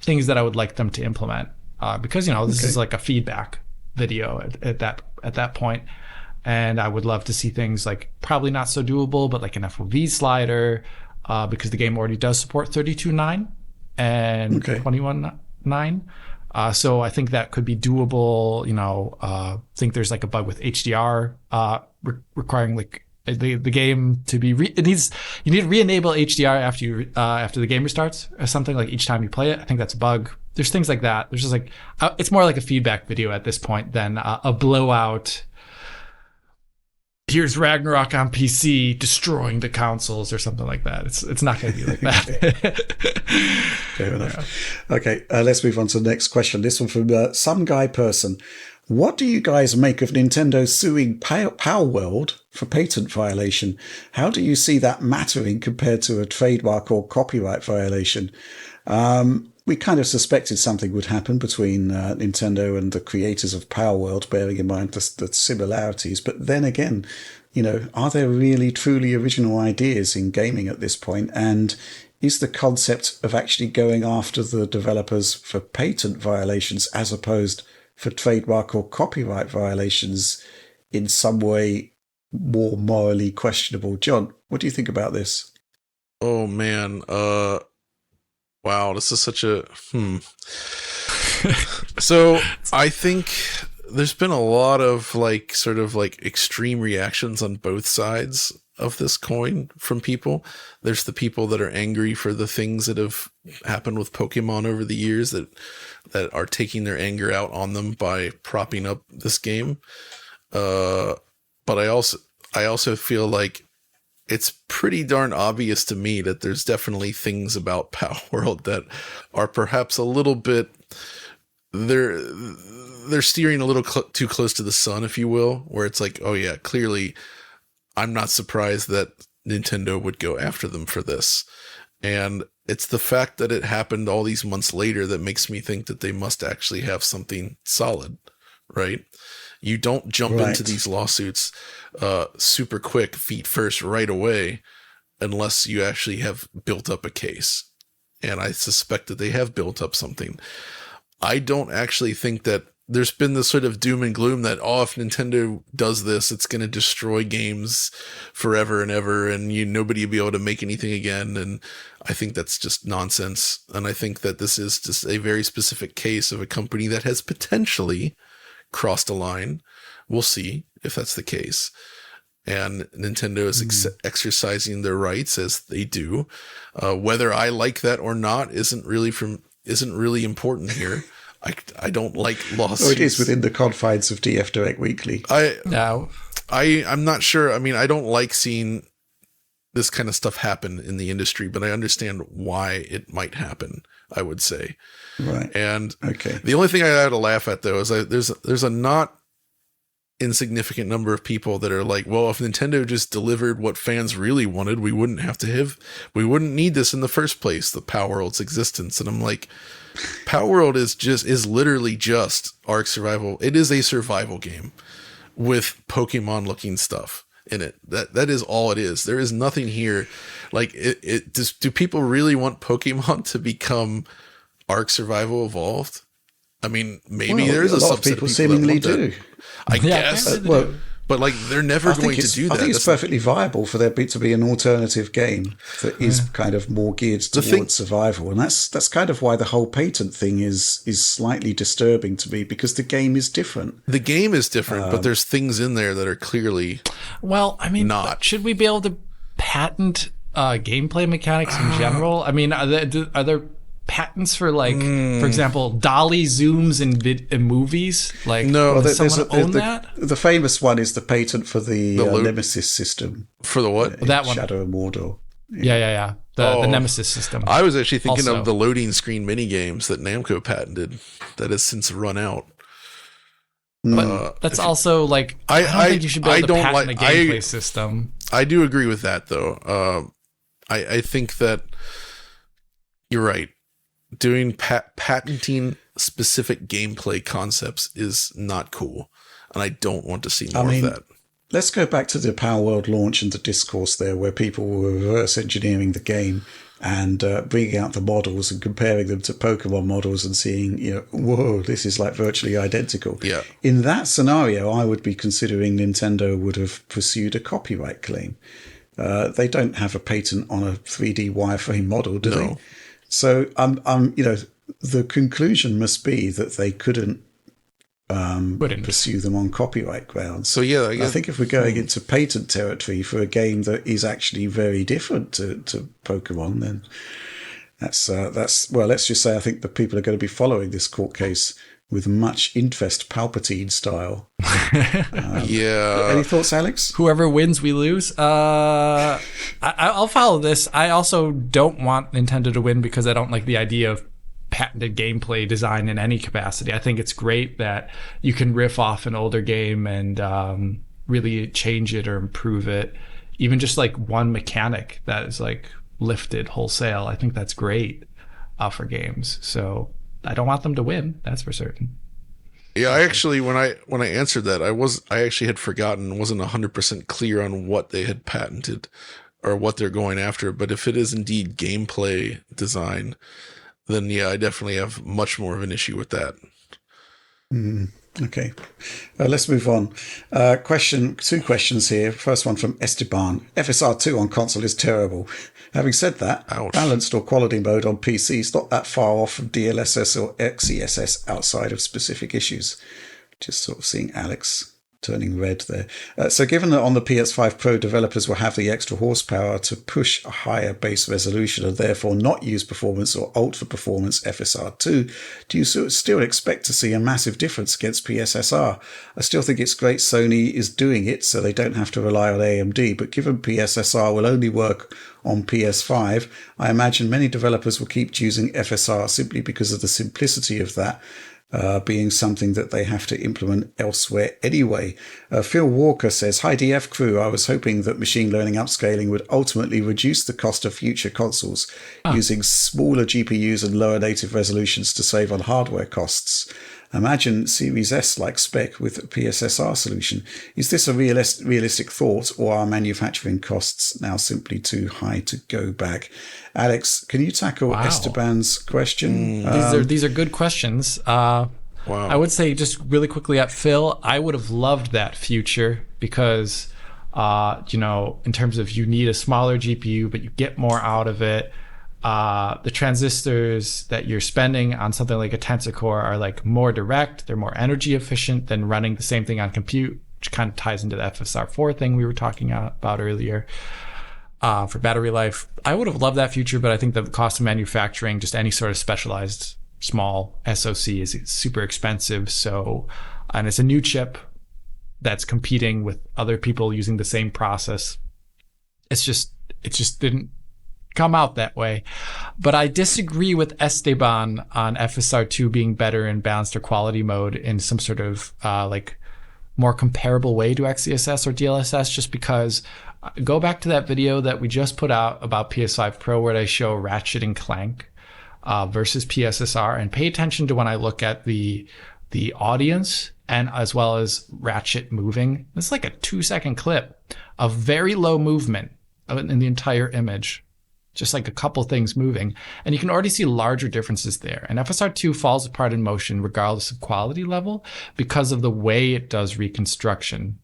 things that I would like them to implement, because this is like a feedback video at that point, and I would love to see things like probably not so doable, but like an FOV slider, because the game already does support 32:9 and 21:9. So I think that could be doable. I think there's like a bug with HDR requiring like the game to be you need to re-enable HDR after the game restarts or something, like each time you play it. I think that's a bug. There's things like that. There's just like it's more like a feedback video at this point than a blowout. Here's Ragnarok on PC destroying the consoles or something like that. It's not going to be like that. Fair enough. Yeah. Okay, let's move on to the next question. This one from some guy person. What do you guys make of Nintendo suing Palworld for patent violation? How do you see that mattering compared to a trademark or copyright violation? We kind of suspected something would happen between Nintendo and the creators of Palworld, bearing in mind the similarities. But then again, are there really truly original ideas in gaming at this point? And is the concept of actually going after the developers for patent violations as opposed for trademark or copyright violations in some way more morally questionable? John, what do you think about this? Oh, man. Wow, this is such a... So I think there's been a lot of sort of extreme reactions on both sides of this coin from people. There's the people that are angry for the things that have happened with Pokemon over the years that are taking their anger out on them by propping up this game. But I also feel like it's pretty darn obvious to me that there's definitely things about Palworld that are perhaps a little bit, they're steering a little too close to the sun, if you will, where it's like, oh yeah, clearly I'm not surprised that Nintendo would go after them for this. And it's the fact that it happened all these months later that makes me think that they must actually have something solid, right? You don't jump into these lawsuits super quick, feet first, right away, unless you actually have built up a case. And I suspect that they have built up something. I don't actually think that there's been this sort of doom and gloom that, oh, if Nintendo does this, it's going to destroy games forever and ever, and nobody will be able to make anything again. And I think that's just nonsense. And I think that this is just a very specific case of a company that has potentially crossed a line. We'll see if that's the case. And Nintendo is exercising their rights as they do. Whether I like that or not isn't really important here. I don't like lawsuits. Oh, it is within the confines of DF Direct Weekly. I'm not sure. I mean, I don't like seeing this kind of stuff happen in the industry, but I understand why it might happen, I would say. Right. And the only thing I had to laugh at, though, is there's a not insignificant number of people that are like, well, if Nintendo just delivered what fans really wanted, we wouldn't need this in the first place, the Palworld's existence. And I'm like, Palworld is literally just Ark Survival. It is a survival game with Pokemon looking stuff in it. That is all it is. There is nothing here. Like, do people really want Pokemon to become Ark Survival Evolved? I mean, maybe there's a lot of people seemingly do. I guess. But like, they're never going to do that. I think it's perfectly viable for there to be an alternative game that is kind of more geared towards survival, and that's kind of why the whole patent thing is slightly disturbing to me, because the game is different. The game is different, but there's things in there that are clearly not. Should we be able to patent gameplay mechanics in general? I mean, are there patents for, like, for example, dolly zooms in movies? Like, no, does someone own that? The famous one is the patent for the Nemesis system. For the what? That one. Shadow of Mordor. Yeah. The Nemesis system. I was actually thinking of the loading screen mini games that Namco patented that has since run out. But that's also like, I don't think you should be able to patent a gameplay system. I do agree with that, though. I think that you're right. Doing patenting specific gameplay concepts is not cool, and I don't want to see more of that. Let's go back to the Palworld launch and the discourse there, where people were reverse engineering the game and bringing out the models and comparing them to Pokemon models and seeing, whoa, this is like virtually identical. Yeah. In that scenario, I would be considering Nintendo would have pursued a copyright claim. They don't have a patent on a 3D wireframe model, do they? So, the conclusion must be that they couldn't pursue them on copyright grounds. So, yeah, I think if we're going into patent territory for a game that is actually very different to Pokemon, then that's let's just say I think the people are going to be following this court case with much interest, Palpatine style. Any thoughts, Alex? Whoever wins, we lose. I'll follow this. I also don't want Nintendo to win because I don't like the idea of patented gameplay design in any capacity. I think it's great that you can riff off an older game and really change it or improve it. Even just like one mechanic that is like lifted wholesale. I think that's great for games. So I don't want them to win. That's for certain. Yeah, I actually, when I answered that, I actually had forgotten, wasn't 100% clear on what they had patented or what they're going after. But if it is indeed gameplay design, then yeah, I definitely have much more of an issue with that. Okay, let's move on. Two questions here. First one from Esteban. FSR 2 on console is terrible. Having said that, balanced or quality mode on PC is not that far off from DLSS or XESS outside of specific issues. Just sort of seeing Alex turning red there. So given that on the PS5 Pro, developers will have the extra horsepower to push a higher base resolution and therefore not use performance or ultra performance FSR2, do you still expect to see a massive difference against PSSR? I still think it's great Sony is doing it so they don't have to rely on AMD, but given PSSR will only work on PS5, I imagine many developers will keep choosing FSR simply because of the simplicity of that. Being something that they have to implement elsewhere anyway. Phil Walker says, "Hi DF crew, I was hoping that machine learning upscaling would ultimately reduce the cost of future consoles using smaller GPUs and lower native resolutions to save on hardware costs. Imagine Series S-like spec with a PSSR solution. Is this a realistic thought, or are manufacturing costs now simply too high to go back?" Alex, can you tackle Esteban's question? These are good questions. I would say just really quickly at Phil, I would have loved that future because, in terms of you need a smaller GPU, but you get more out of it. The transistors that you're spending on something like a Tensor Core are like more direct, they're more energy efficient than running the same thing on compute, which kind of ties into the FSR4 thing we were talking about earlier. For battery life, I would have loved that future, but I think the cost of manufacturing just any sort of specialized small SoC is super expensive. So, and it's a new chip that's competing with other people using the same process. It just didn't come out that way. But I disagree with Esteban on FSR2 being better in balanced or quality mode in some sort of more comparable way to XeSS or DLSS, just because go back to that video that we just put out about PS5 Pro where I show Ratchet and Clank versus PSSR, and pay attention to when I look at the audience and as well as Ratchet moving. It's like a 2-second clip of very low movement in the entire image. Just like a couple things moving. And you can already see larger differences there. And FSR2 falls apart in motion regardless of quality level because of the way it does reconstruction.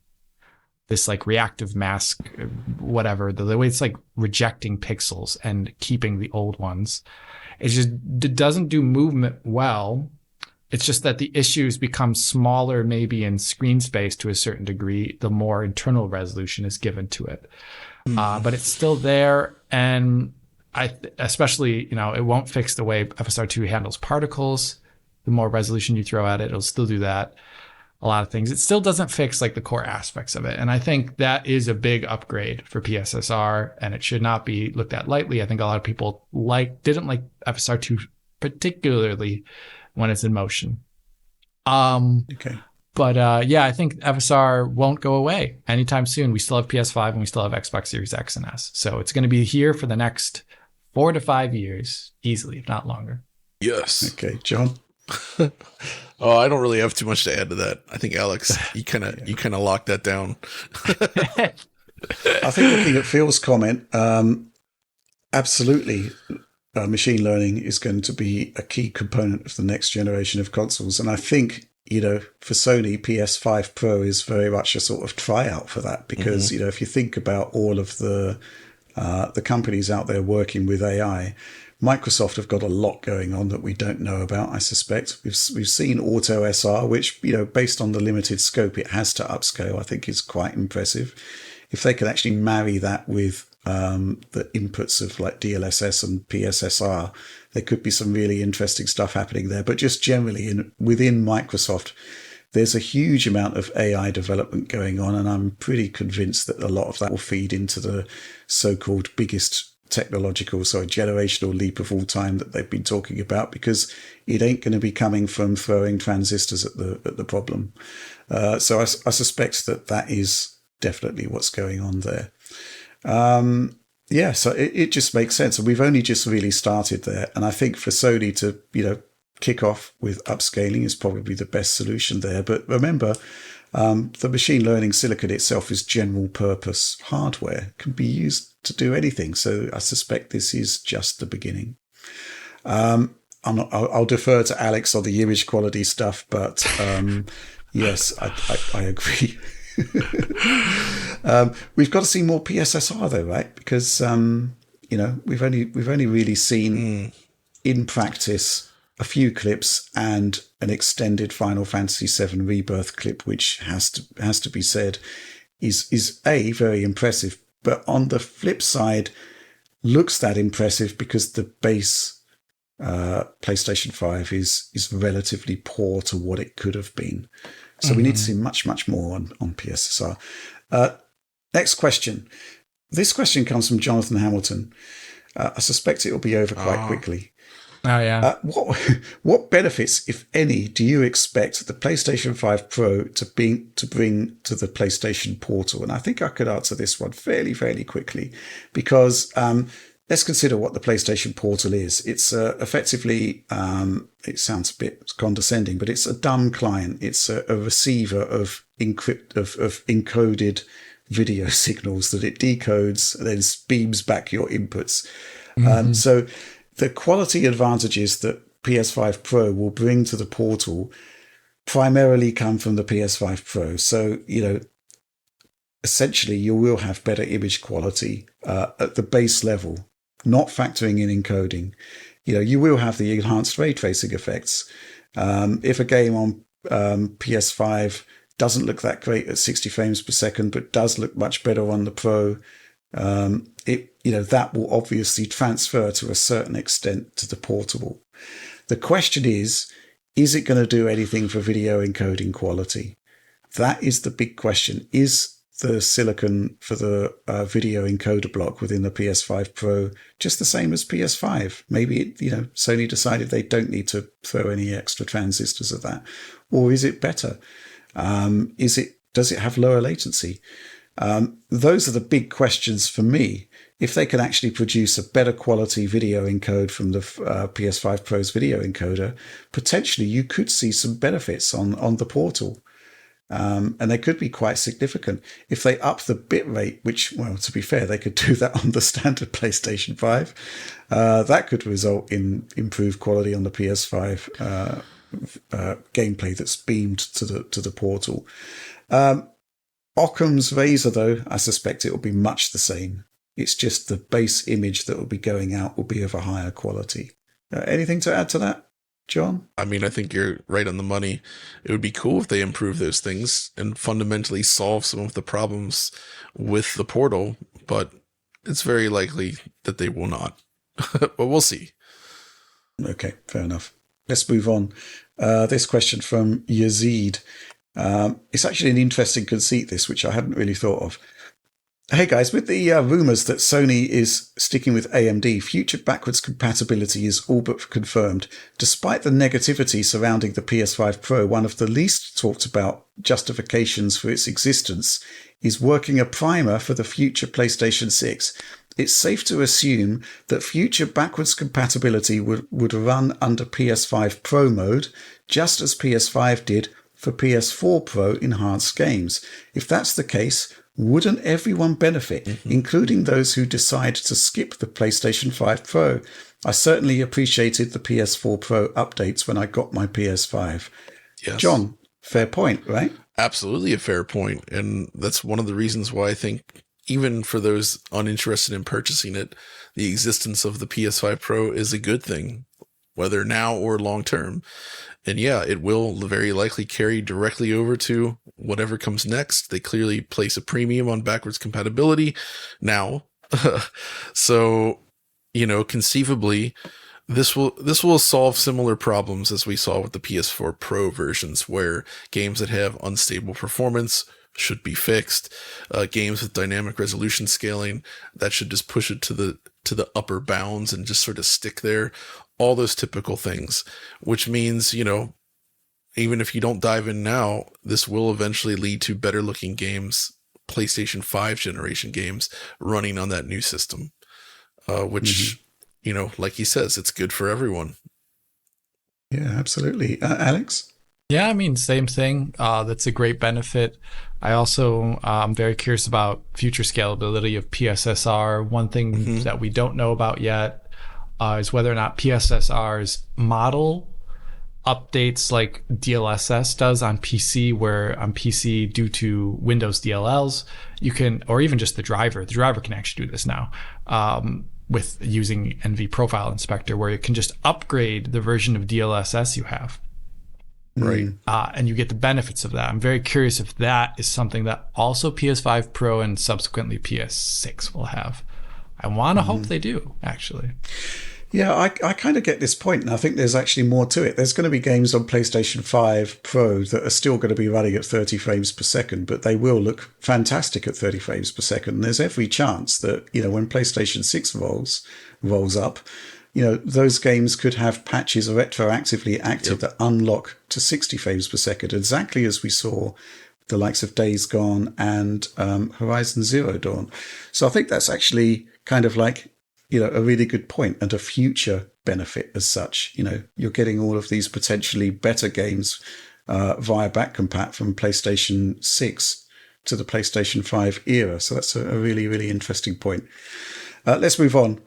This like reactive mask, whatever, the way it's like rejecting pixels and keeping the old ones. It doesn't do movement well. It's just that the issues become smaller maybe in screen space to a certain degree, the more internal resolution is given to it. But it's still there, and especially, it won't fix the way FSR2 handles particles. The more resolution you throw at it, it'll still do that. A lot of things. It still doesn't fix like the core aspects of it. And I think that is a big upgrade for PSSR, and it should not be looked at lightly. I think a lot of people didn't like FSR2 particularly when it's in motion. Okay. But I think FSR won't go away anytime soon. We still have PS5 and we still have Xbox Series X and S. So it's going to be here for the next 4 to 5 years, easily, if not longer. Yes. Okay, John. I don't really have too much to add to that. I think Alex, you kind of locked that down. I think looking at Phil's comment, absolutely, machine learning is going to be a key component of the next generation of consoles, and I think, for Sony, PS5 Pro is very much a sort of tryout for that because, if you think about all of the companies out there working with AI, Microsoft have got a lot going on that we don't know about, I suspect. We've seen Auto SR, which, based on the limited scope it has to upscale, I think is quite impressive. If they could actually marry that with the inputs of like DLSS and PSSR, there could be some really interesting stuff happening there. But just generally within Microsoft, there's a huge amount of AI development going on, and I'm pretty convinced that a lot of that will feed into the so-called biggest generational leap of all time that they've been talking about, because it ain't going to be coming from throwing transistors at the problem. So I suspect that is definitely what's going on there. So it just makes sense. And we've only just really started there. And I think for Sony to, kick off with upscaling is probably the best solution there. But remember, the machine learning silicon itself is general purpose hardware. It can be used to do anything. So I suspect this is just the beginning. I'll defer to Alex on the image quality stuff, but yes, I agree. We've got to see more PSSR though, right? Because we've only really seen in practice a few clips and an extended Final Fantasy VII Rebirth clip, which has to be said is very impressive. But on the flip side, looks that impressive because the base PlayStation 5 is relatively poor to what it could have been. So we need to see much, much more on PSSR. Next question. This question comes from Jonathan Hamilton. I suspect it will be over quite quickly. Oh, yeah. What benefits, if any, do you expect the PlayStation 5 Pro to bring to the PlayStation Portal? And I think I could answer this one fairly quickly, because let's consider what the PlayStation Portal is. It's effectively, it sounds a bit condescending, but it's a dumb client. It's a receiver of encoded video signals that it decodes and then beams back your inputs. So the quality advantages that PS5 Pro will bring to the Portal primarily come from the PS5 Pro. So, essentially you will have better image quality at the base level, not factoring in encoding. You will have the enhanced ray tracing effects. If a game on PS5 doesn't look that great at 60 frames per second, but does look much better on the Pro, that will obviously transfer to a certain extent to the Portable. The question is it going to do anything for video encoding quality? That is the big question. Is the silicon for the video encoder block within the PS5 Pro just the same as PS5? Maybe Sony decided they don't need to throw any extra transistors at that, or is it better? Does it have lower latency? Those are the big questions for me. If they can actually produce a better quality video encode from the PS5 Pro's video encoder, potentially you could see some benefits on the Portal. And they could be quite significant. If they up the bit rate, which, well, to be fair, they could do that on the standard PlayStation 5, that could result in improved quality on the PS5 gameplay that's beamed to the Portal. Occam's razor, though, I suspect it will be much the same. It's just the base image that will be going out will be of a higher quality. Anything to add to that, John? I mean, I think you're right on the money. It would be cool if they improve those things and fundamentally solve some of the problems with the Portal, but it's very likely that they will not. But we'll see. Okay, fair enough. Let's move on. This question from Yazid. It's actually an interesting conceit, this, which I hadn't really thought of. Hey guys, with the rumours that Sony is sticking with AMD, future backwards compatibility is all but confirmed. Despite the negativity surrounding the PS5 Pro, one of the least talked about justifications for its existence is working a primer for the future PlayStation 6. It's safe to assume that future backwards compatibility would run under PS5 Pro mode, just as PS5 did for PS4 Pro enhanced games. If that's the case, wouldn't everyone benefit, including those who decide to skip the PlayStation 5 Pro? I certainly appreciated the PS4 Pro updates when I got my PS5. Yes. John, fair point, right? Absolutely a fair point. And that's one of the reasons why I think, even for those uninterested in purchasing it, the existence of the PS5 Pro is a good thing, whether now or long term. And yeah, it will very likely carry directly over to whatever comes next. They clearly place a premium on backwards compatibility now. So, conceivably, this will solve similar problems as we saw with the PS4 Pro versions, where games that have unstable performance should be fixed. Games with dynamic resolution scaling, that should just push it to the upper bounds and just sort of stick there. All those typical things, which means, even if you don't dive in now, this will eventually lead to better looking games, PlayStation 5 generation games running on that new system, which, like he says, it's good for everyone. Yeah, absolutely. Alex? Yeah, I mean, same thing. That's a great benefit. I also, I'm very curious about future scalability of PSSR. One thing that we don't know about yet is whether or not PSSR's model updates like DLSS does on PC, where on PC, due to Windows DLLs, you can, or even just the driver can actually do this now. with using NV Profile Inspector, where you can just upgrade the version of DLSS you have. Right. And you get the benefits of that. I'm very curious if that is something that also PS5 Pro and subsequently PS6 will have. I want to hope they do, actually. Yeah, I kind of get this point, and I think there's actually more to it. There's going to be games on PlayStation 5 Pro that are still going to be running at 30 frames per second, but they will look fantastic at 30 frames per second. And there's every chance that, when PlayStation 6 rolls up, those games could have patches retroactively active that unlock to 60 frames per second, exactly as we saw the likes of Days Gone and Horizon Zero Dawn. So I think that's actually kind of like, a really good point and a future benefit as such. You're getting all of these potentially better games via back-compat from PlayStation 6 to the PlayStation 5 era. So that's a really, really interesting point. Let's move on.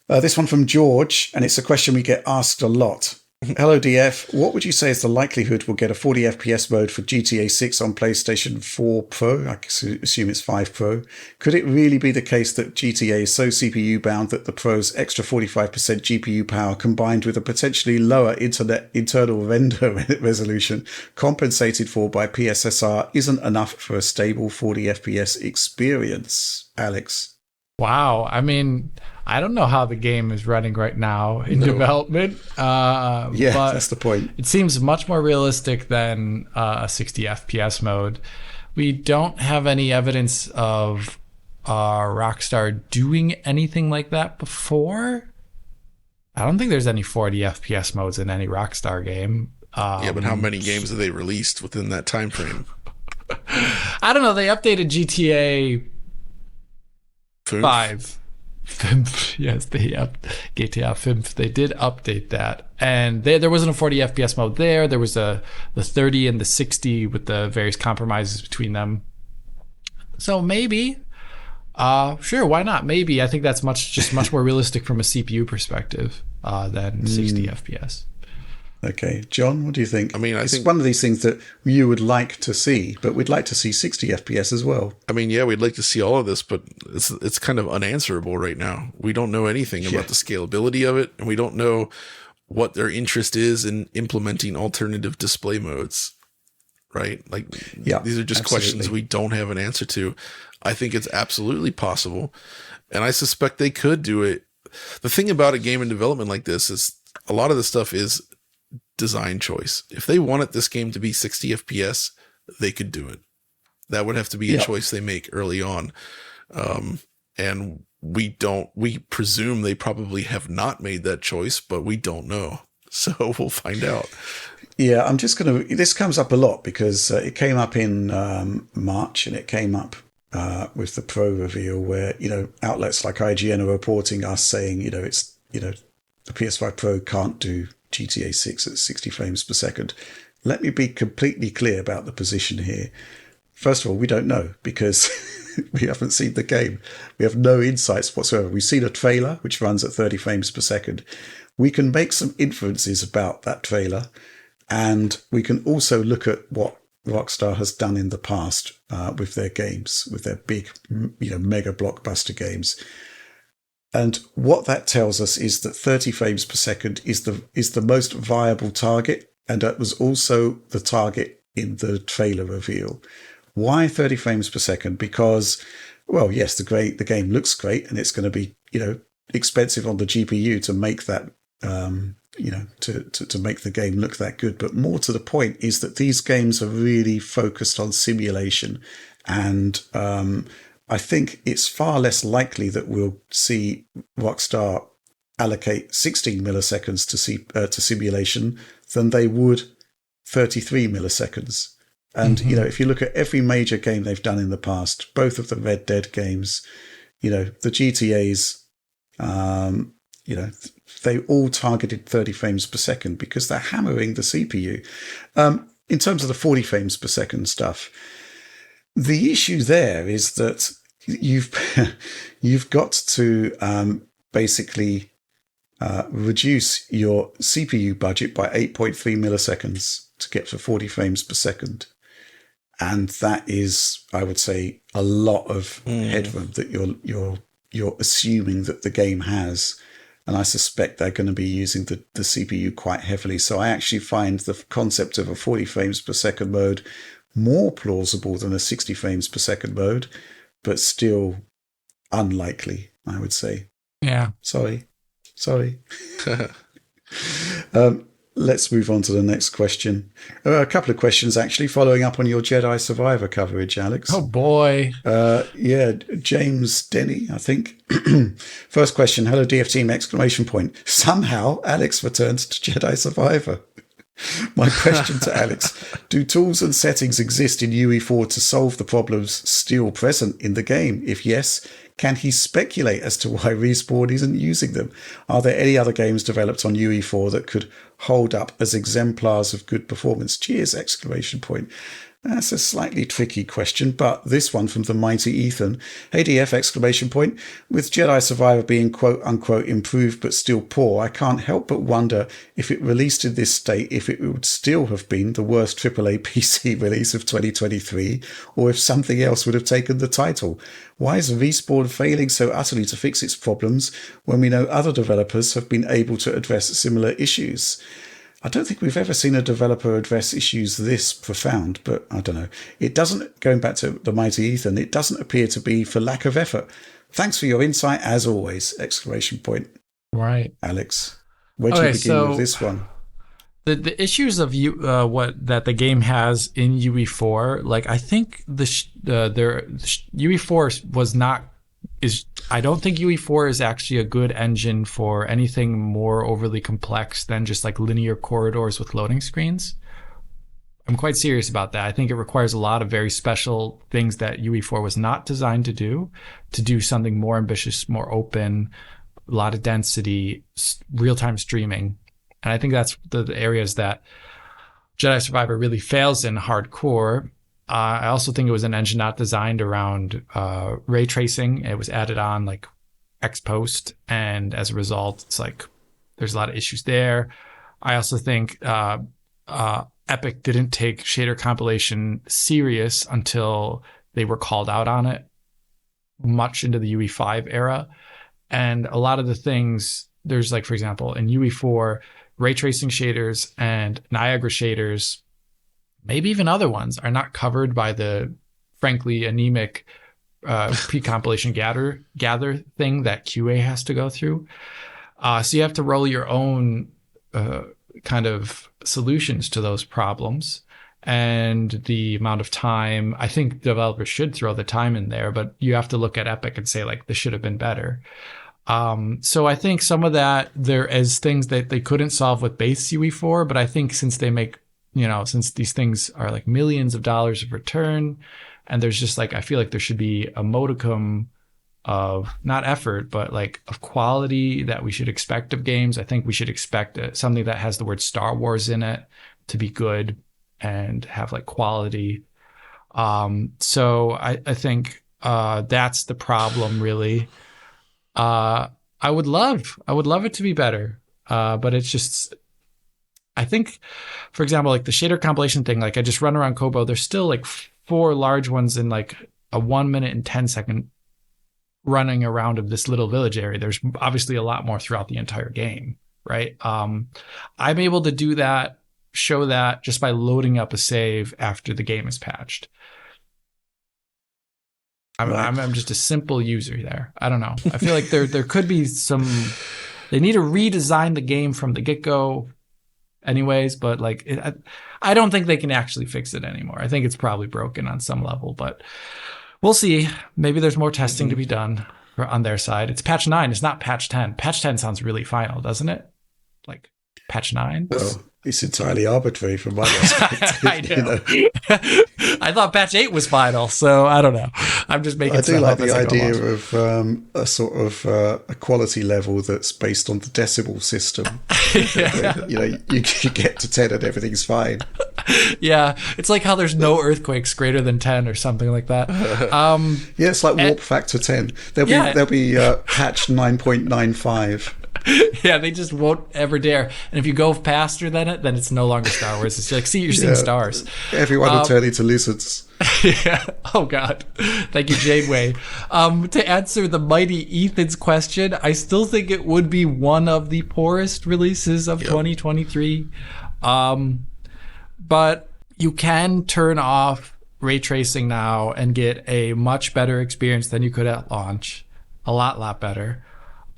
This one from George, and it's a question we get asked a lot. Hello, DF. What would you say is the likelihood we'll get a 40 FPS mode for GTA 6 on PlayStation 4 Pro? I assume it's 5 Pro. Could it really be the case that GTA is so CPU bound that the Pro's extra 45% GPU power combined with a potentially lower internal render resolution compensated for by PSSR isn't enough for a stable 40 FPS experience? Alex? Wow. I mean, I don't know how the game is running right now in development. But that's the point. It seems much more realistic than a 60 FPS mode. We don't have any evidence of Rockstar doing anything like that before. I don't think there's any 40 FPS modes in any Rockstar game. But how many games have they released within that time frame? I don't know. They updated GTA 5. Yes, GTA 5. They did update that, and there wasn't a 40 FPS mode there. There was the 30 and the 60 with the various compromises between them. So maybe, sure, why not? Maybe. I think that's much more realistic from a CPU perspective than 60 FPS. Okay, John, what do you think? I mean, I think one of these things that you would like to see, but we'd like to see 60 FPS as well. I mean, yeah, we'd like to see all of this, but it's kind of unanswerable right now. We don't know anything about the scalability of it, and we don't know what their interest is in implementing alternative display modes, right? Like, these are just questions we don't have an answer to. I think it's absolutely possible, and I suspect they could do it. The thing about a game in development like this is a lot of the stuff is design choice. If they wanted this game to be 60 FPS, they could do it. That would have to be a choice they make early on. And we presume they probably have not made that choice, but we don't know. So we'll find out. Yeah, this comes up a lot because it came up in March, and it came up with the Pro reveal where, outlets like IGN are reporting us saying, the PS5 Pro can't do GTA 6 at 60 frames per second. Let me be completely clear about the position here. First of all, we don't know because we haven't seen the game. We have no insights whatsoever. We've seen a trailer which runs at 30 frames per second. We can make some inferences about that trailer, and we can also look at what Rockstar has done in the past with their games, with their big, mega blockbuster games. And what that tells us is that 30 frames per second is the most viable target, and that was also the target in the trailer reveal. Why 30 frames per second? Because, well, yes, the game looks great, and it's going to be, expensive on the GPU to make that, to make the game look that good. But more to the point is that these games are really focused on simulation, and I think it's far less likely that we'll see Rockstar allocate 16 milliseconds to simulation than they would 33 milliseconds. And, if you look at every major game they've done in the past, both of the Red Dead games, the GTAs, they all targeted 30 frames per second because they're hammering the CPU. In terms of the 40 frames per second stuff, the issue there is that you've got to basically reduce your CPU budget by 8.3 milliseconds to get to 40 frames per second. And that is, I would say, a lot of headroom that you're you're assuming that the game has. And I suspect they're going to be using the CPU quite heavily. So I actually find the concept of a 40 frames per second mode more plausible than a 60 frames per second mode, but still unlikely, I would say. Yeah. Sorry. Let's move on to the next question. A couple of questions, actually, following up on your Jedi Survivor coverage, Alex. Oh, boy. Yeah, James Denny, I think. First question, hello, DF team, exclamation point. Somehow, Alex returns to Jedi Survivor. My question to Alex, do tools and settings exist in UE4 to solve the problems still present in the game? If yes, can he speculate as to why Respawn isn't using them? Are there any other games developed on UE4 that could hold up as exemplars of good performance? Cheers, exclamation point. That's a slightly tricky question, but this one from the mighty Ethan. Hey DF, exclamation point. With Jedi Survivor being quote unquote improved but still poor, I can't help but wonder if it released in this state, if it would still have been the worst AAA PC release of 2023, or if something else would have taken the title. Why is Respawn failing so utterly to fix its problems when we know other developers have been able to address similar issues? I don't think we've ever seen a developer address issues this profound, but I don't know. It doesn't, going back to the mighty Ethan, it doesn't appear to be for lack of effort. Thanks for your insight, as always, exclamation point. Right. Alex, where do you begin with this one? The issues of what that the game has in UE4, like I think UE4 was not is I don't think UE4 is actually a good engine for anything more overly complex than just like linear corridors with loading screens. I'm quite serious about that. I think it requires a lot of very special things that UE4 was not designed to do something more ambitious, more open, a lot of density, real-time streaming. And I think that's the areas that Jedi Survivor really fails in hardcore. I also think it was an engine not designed around ray tracing. It was added on like ex post, and as a result, it's like there's a lot of issues there. I also think Epic didn't take shader compilation serious until they were called out on it much into the UE5 era. And a lot of the things, there's like, for example, in UE4, ray tracing shaders and Niagara shaders, maybe even other ones, are not covered by the frankly anemic pre-compilation gather thing that QA has to go through. So you have to roll your own kind of solutions to those problems. And the amount of time, I think developers should throw the time in there, but you have to look at Epic and say, like, this should have been better. So I think some of that, there is things that they couldn't solve with base UE4, but I think since they make, since these things are like millions of dollars of return, and there's just like, I feel like there should be a modicum of not effort, but like of quality that we should expect of games. I think we should expect something that has the word Star Wars in it to be good and have like quality. So I think that's the problem, really. I would love it to be better, but it's just, I think, for example, like the shader compilation thing, like I just run around Kobo, there's still like 4 large ones in like a 1 minute and 10 second running around of this little village area. There's obviously a lot more throughout the entire game, right? I'm able to do that, show that just by loading up a save after the game is patched. I'm just a simple user there. I don't know. I feel like there could be some. They need to redesign the game from the get-go, anyways. But like, I don't think they can actually fix it anymore. I think it's probably broken on some level, but we'll see. Maybe there's more testing to be done on their side. It's patch 9. It's not patch 10. Patch 10 sounds really final, doesn't it? Like patch 9. Well, it's entirely arbitrary from my perspective. I know. I thought patch 8 was final, so I don't know. I'm just making. I do like the idea of a sort of a quality level that's based on the decimal system. Yeah. You get to 10 and everything's fine. Yeah, it's like how there's no earthquakes greater than 10 or something like that. Yeah, it's like warp factor 10. There'll be patch 9.95. Yeah, they just won't ever dare. And if you go faster than it, then it's no longer Star Wars. It's like, see, you're seeing stars. Everyone will turn into lizards. Yeah. Oh God. Thank you, Janeway. To answer the mighty Ethan's question, I still think it would be one of the poorest releases of 2023. But you can turn off ray tracing now and get a much better experience than you could at launch. A lot better.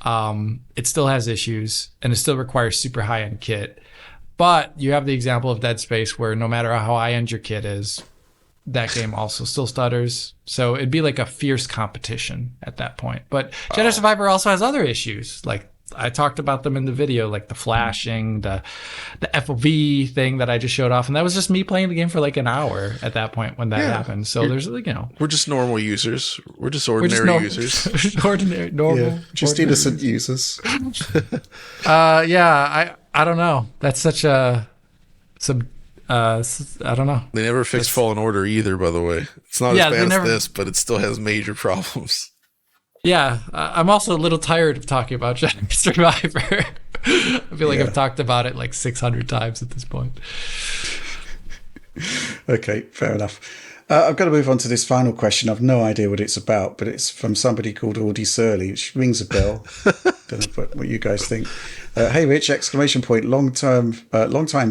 It still has issues and it still requires super high-end kit. But you have the example of Dead Space where no matter how high-end your kit is, that game also still stutters. So it'd be like a fierce competition at that point. But Jedi Survivor also has other issues. Like I talked about them in the video, like the flashing, the FOV thing that I just showed off. And that was just me playing the game for like an hour at that point when that happened. So there's, we're just normal users. We're just ordinary users. Normal. Just innocent users. I don't know. That's such a I don't know. They never fixed Fallen Order either, by the way. It's not as bad as this, but it still has major problems. Yeah, I'm also a little tired of talking about Jedi Survivor. I feel like I've talked about it like 600 times at this point. Okay, fair enough. I've got to move on to this final question. I've no idea what it's about, but it's from somebody called Audie Surly, which rings a bell. Don't know what you guys think. Hey, Rich! ! Long time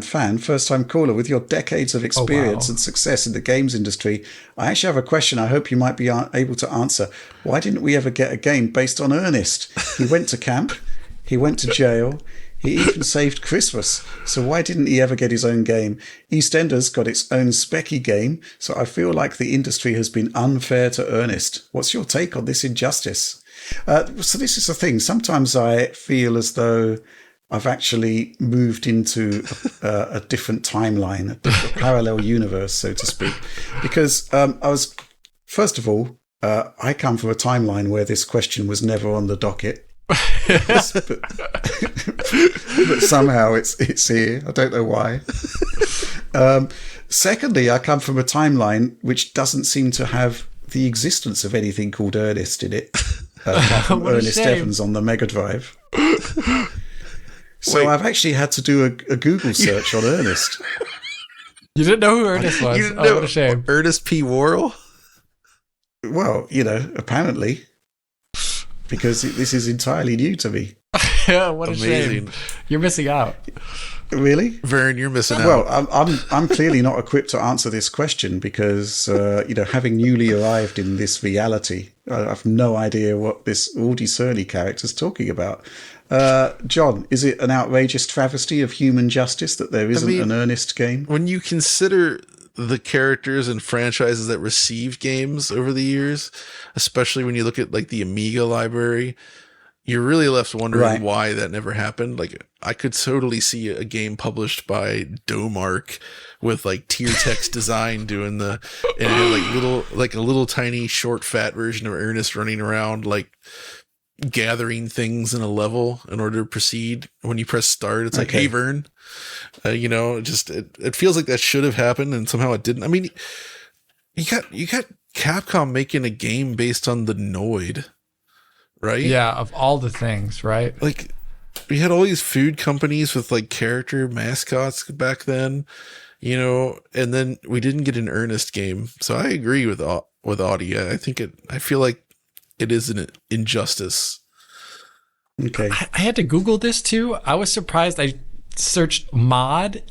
fan, first time caller. With your decades of experience and success in the games industry, I actually have a question. I hope you might be able to answer. Why didn't we ever get a game based on Ernest? He went to camp. He went to jail. He even saved Christmas. So why didn't he ever get his own game? EastEnders got its own specky game, so I feel like the industry has been unfair to Ernest. What's your take on this injustice? So this is the thing. Sometimes I feel as though I've actually moved into a different timeline, a different parallel universe, so to speak. Because first of all, I come from a timeline where this question was never on the docket. but somehow it's here. I don't know why. Secondly, I come from a timeline which doesn't seem to have the existence of anything called Ernest in it, apart from Ernest Evans on the Mega Drive. So I've actually had to do a Google search on Ernest. You didn't know who Ernest was? What a shame. Ernest P. Worrell? Well, apparently. Because this is entirely new to me. Yeah, what a shame. You're missing out. Really? Vern, you're missing out. Well, I'm clearly not equipped to answer this question because, having newly arrived in this reality, I have no idea what this Audie Surly character is talking about. John, is it an outrageous travesty of human justice that there isn't an Ernest game? When you consider the characters and franchises that received games over the years, especially when you look at like the Amiga library, you're really left wondering why that never happened. Like I could totally see a game published by Domark with like tier text design doing and it had like a little tiny short fat version of Ernest running around like gathering things in a level in order to proceed. When you press start, it's like, hey Vern, it feels like that should have happened and somehow it didn't. I mean, you got Capcom making a game based on the Noid, right? Yeah, of all the things, right? Like we had all these food companies with like character mascots back then, and then we didn't get an Ernest game. So I agree with Audie. I feel like it is an injustice. Okay. I had to Google this too. I was surprised. I searched mod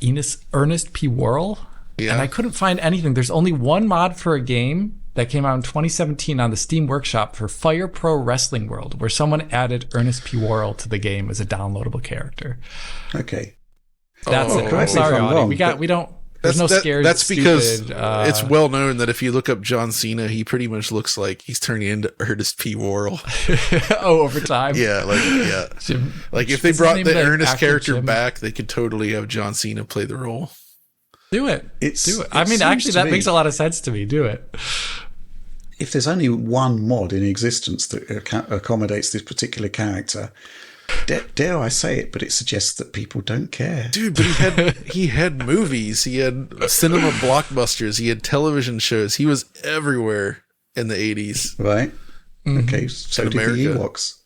Ernest P. Worrell, and I couldn't find anything. There's only one mod for a game that came out in 2017 on the Steam Workshop for Fire Pro Wrestling World, where someone added Ernest P. Worrell to the game as a downloadable character. Okay. That's it. I'm sorry, Audie. We don't. There's no scares. That's because it's well known that if you look up John Cena, he pretty much looks like he's turning into Ernest P. Worrell. Over time. Yeah, Jim, like if they brought the Ernest character back, they could totally have John Cena play the role. Do it. Do it. I mean, actually, that makes a lot of sense to me. Do it. If there's only one mod in existence that accommodates this particular character, dare I say it, but it suggests that people don't care. Dude, but he had movies, he had cinema blockbusters, he had television shows. He was everywhere in the 80s. Right. Mm-hmm. Okay, so did the Ewoks.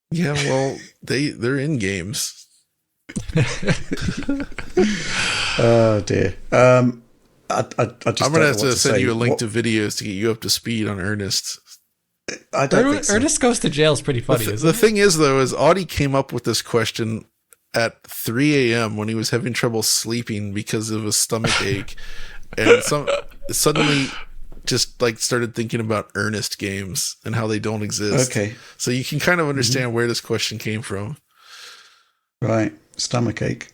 Yeah, well, they're in games. Oh dear. I just I'm going to have to send you a link to videos to get you up to speed on Ernest. I don't think so. Ernest Goes to Jail is pretty funny. The thing is, though, is Audie came up with this question at 3 a.m. when he was having trouble sleeping because of a stomach ache, and suddenly just like started thinking about Ernest games and how they don't exist. Okay. So you can kind of understand where this question came from. Right. Stomach ache.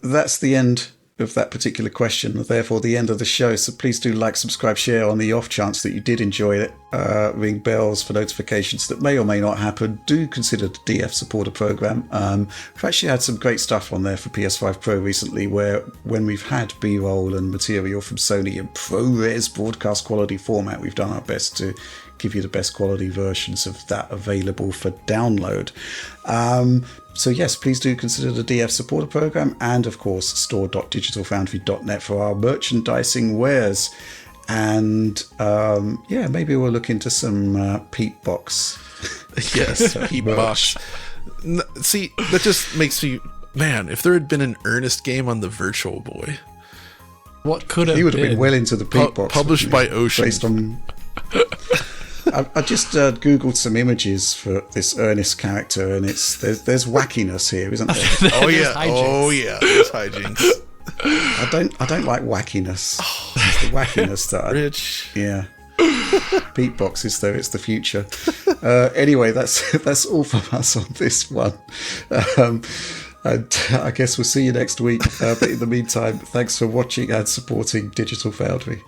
That's the end of that particular question, therefore the end of the show. So please do like, subscribe, share on the off chance that you did enjoy it. Ring bells for notifications that may or may not happen. Do consider the DF supporter program. We've actually had some great stuff on there for PS5 Pro recently, where when we've had B-roll and material from Sony in ProRes broadcast quality format, we've done our best to give you the best quality versions of that available for download. So yes, please do consider the DF supporter program, and of course store.digitalfoundry.net for our merchandising wares. And maybe we'll look into some Pete Box. Yes, Pete Box. See, that just makes me, man, if there had been an Ernest game on the Virtual Boy, what could have he would have been well into the Pete Box. Published by Ocean. Based on... I just googled some images for this Ernest character, and there's wackiness here, isn't there? Oh yeah, there's hijinks. I don't like wackiness. It's the wackiness that Rich. Yeah. Beatboxes, though, it's the future. Anyway, that's all from us on this one. And I guess we'll see you next week. But in the meantime, thanks for watching and supporting Digital Foundry.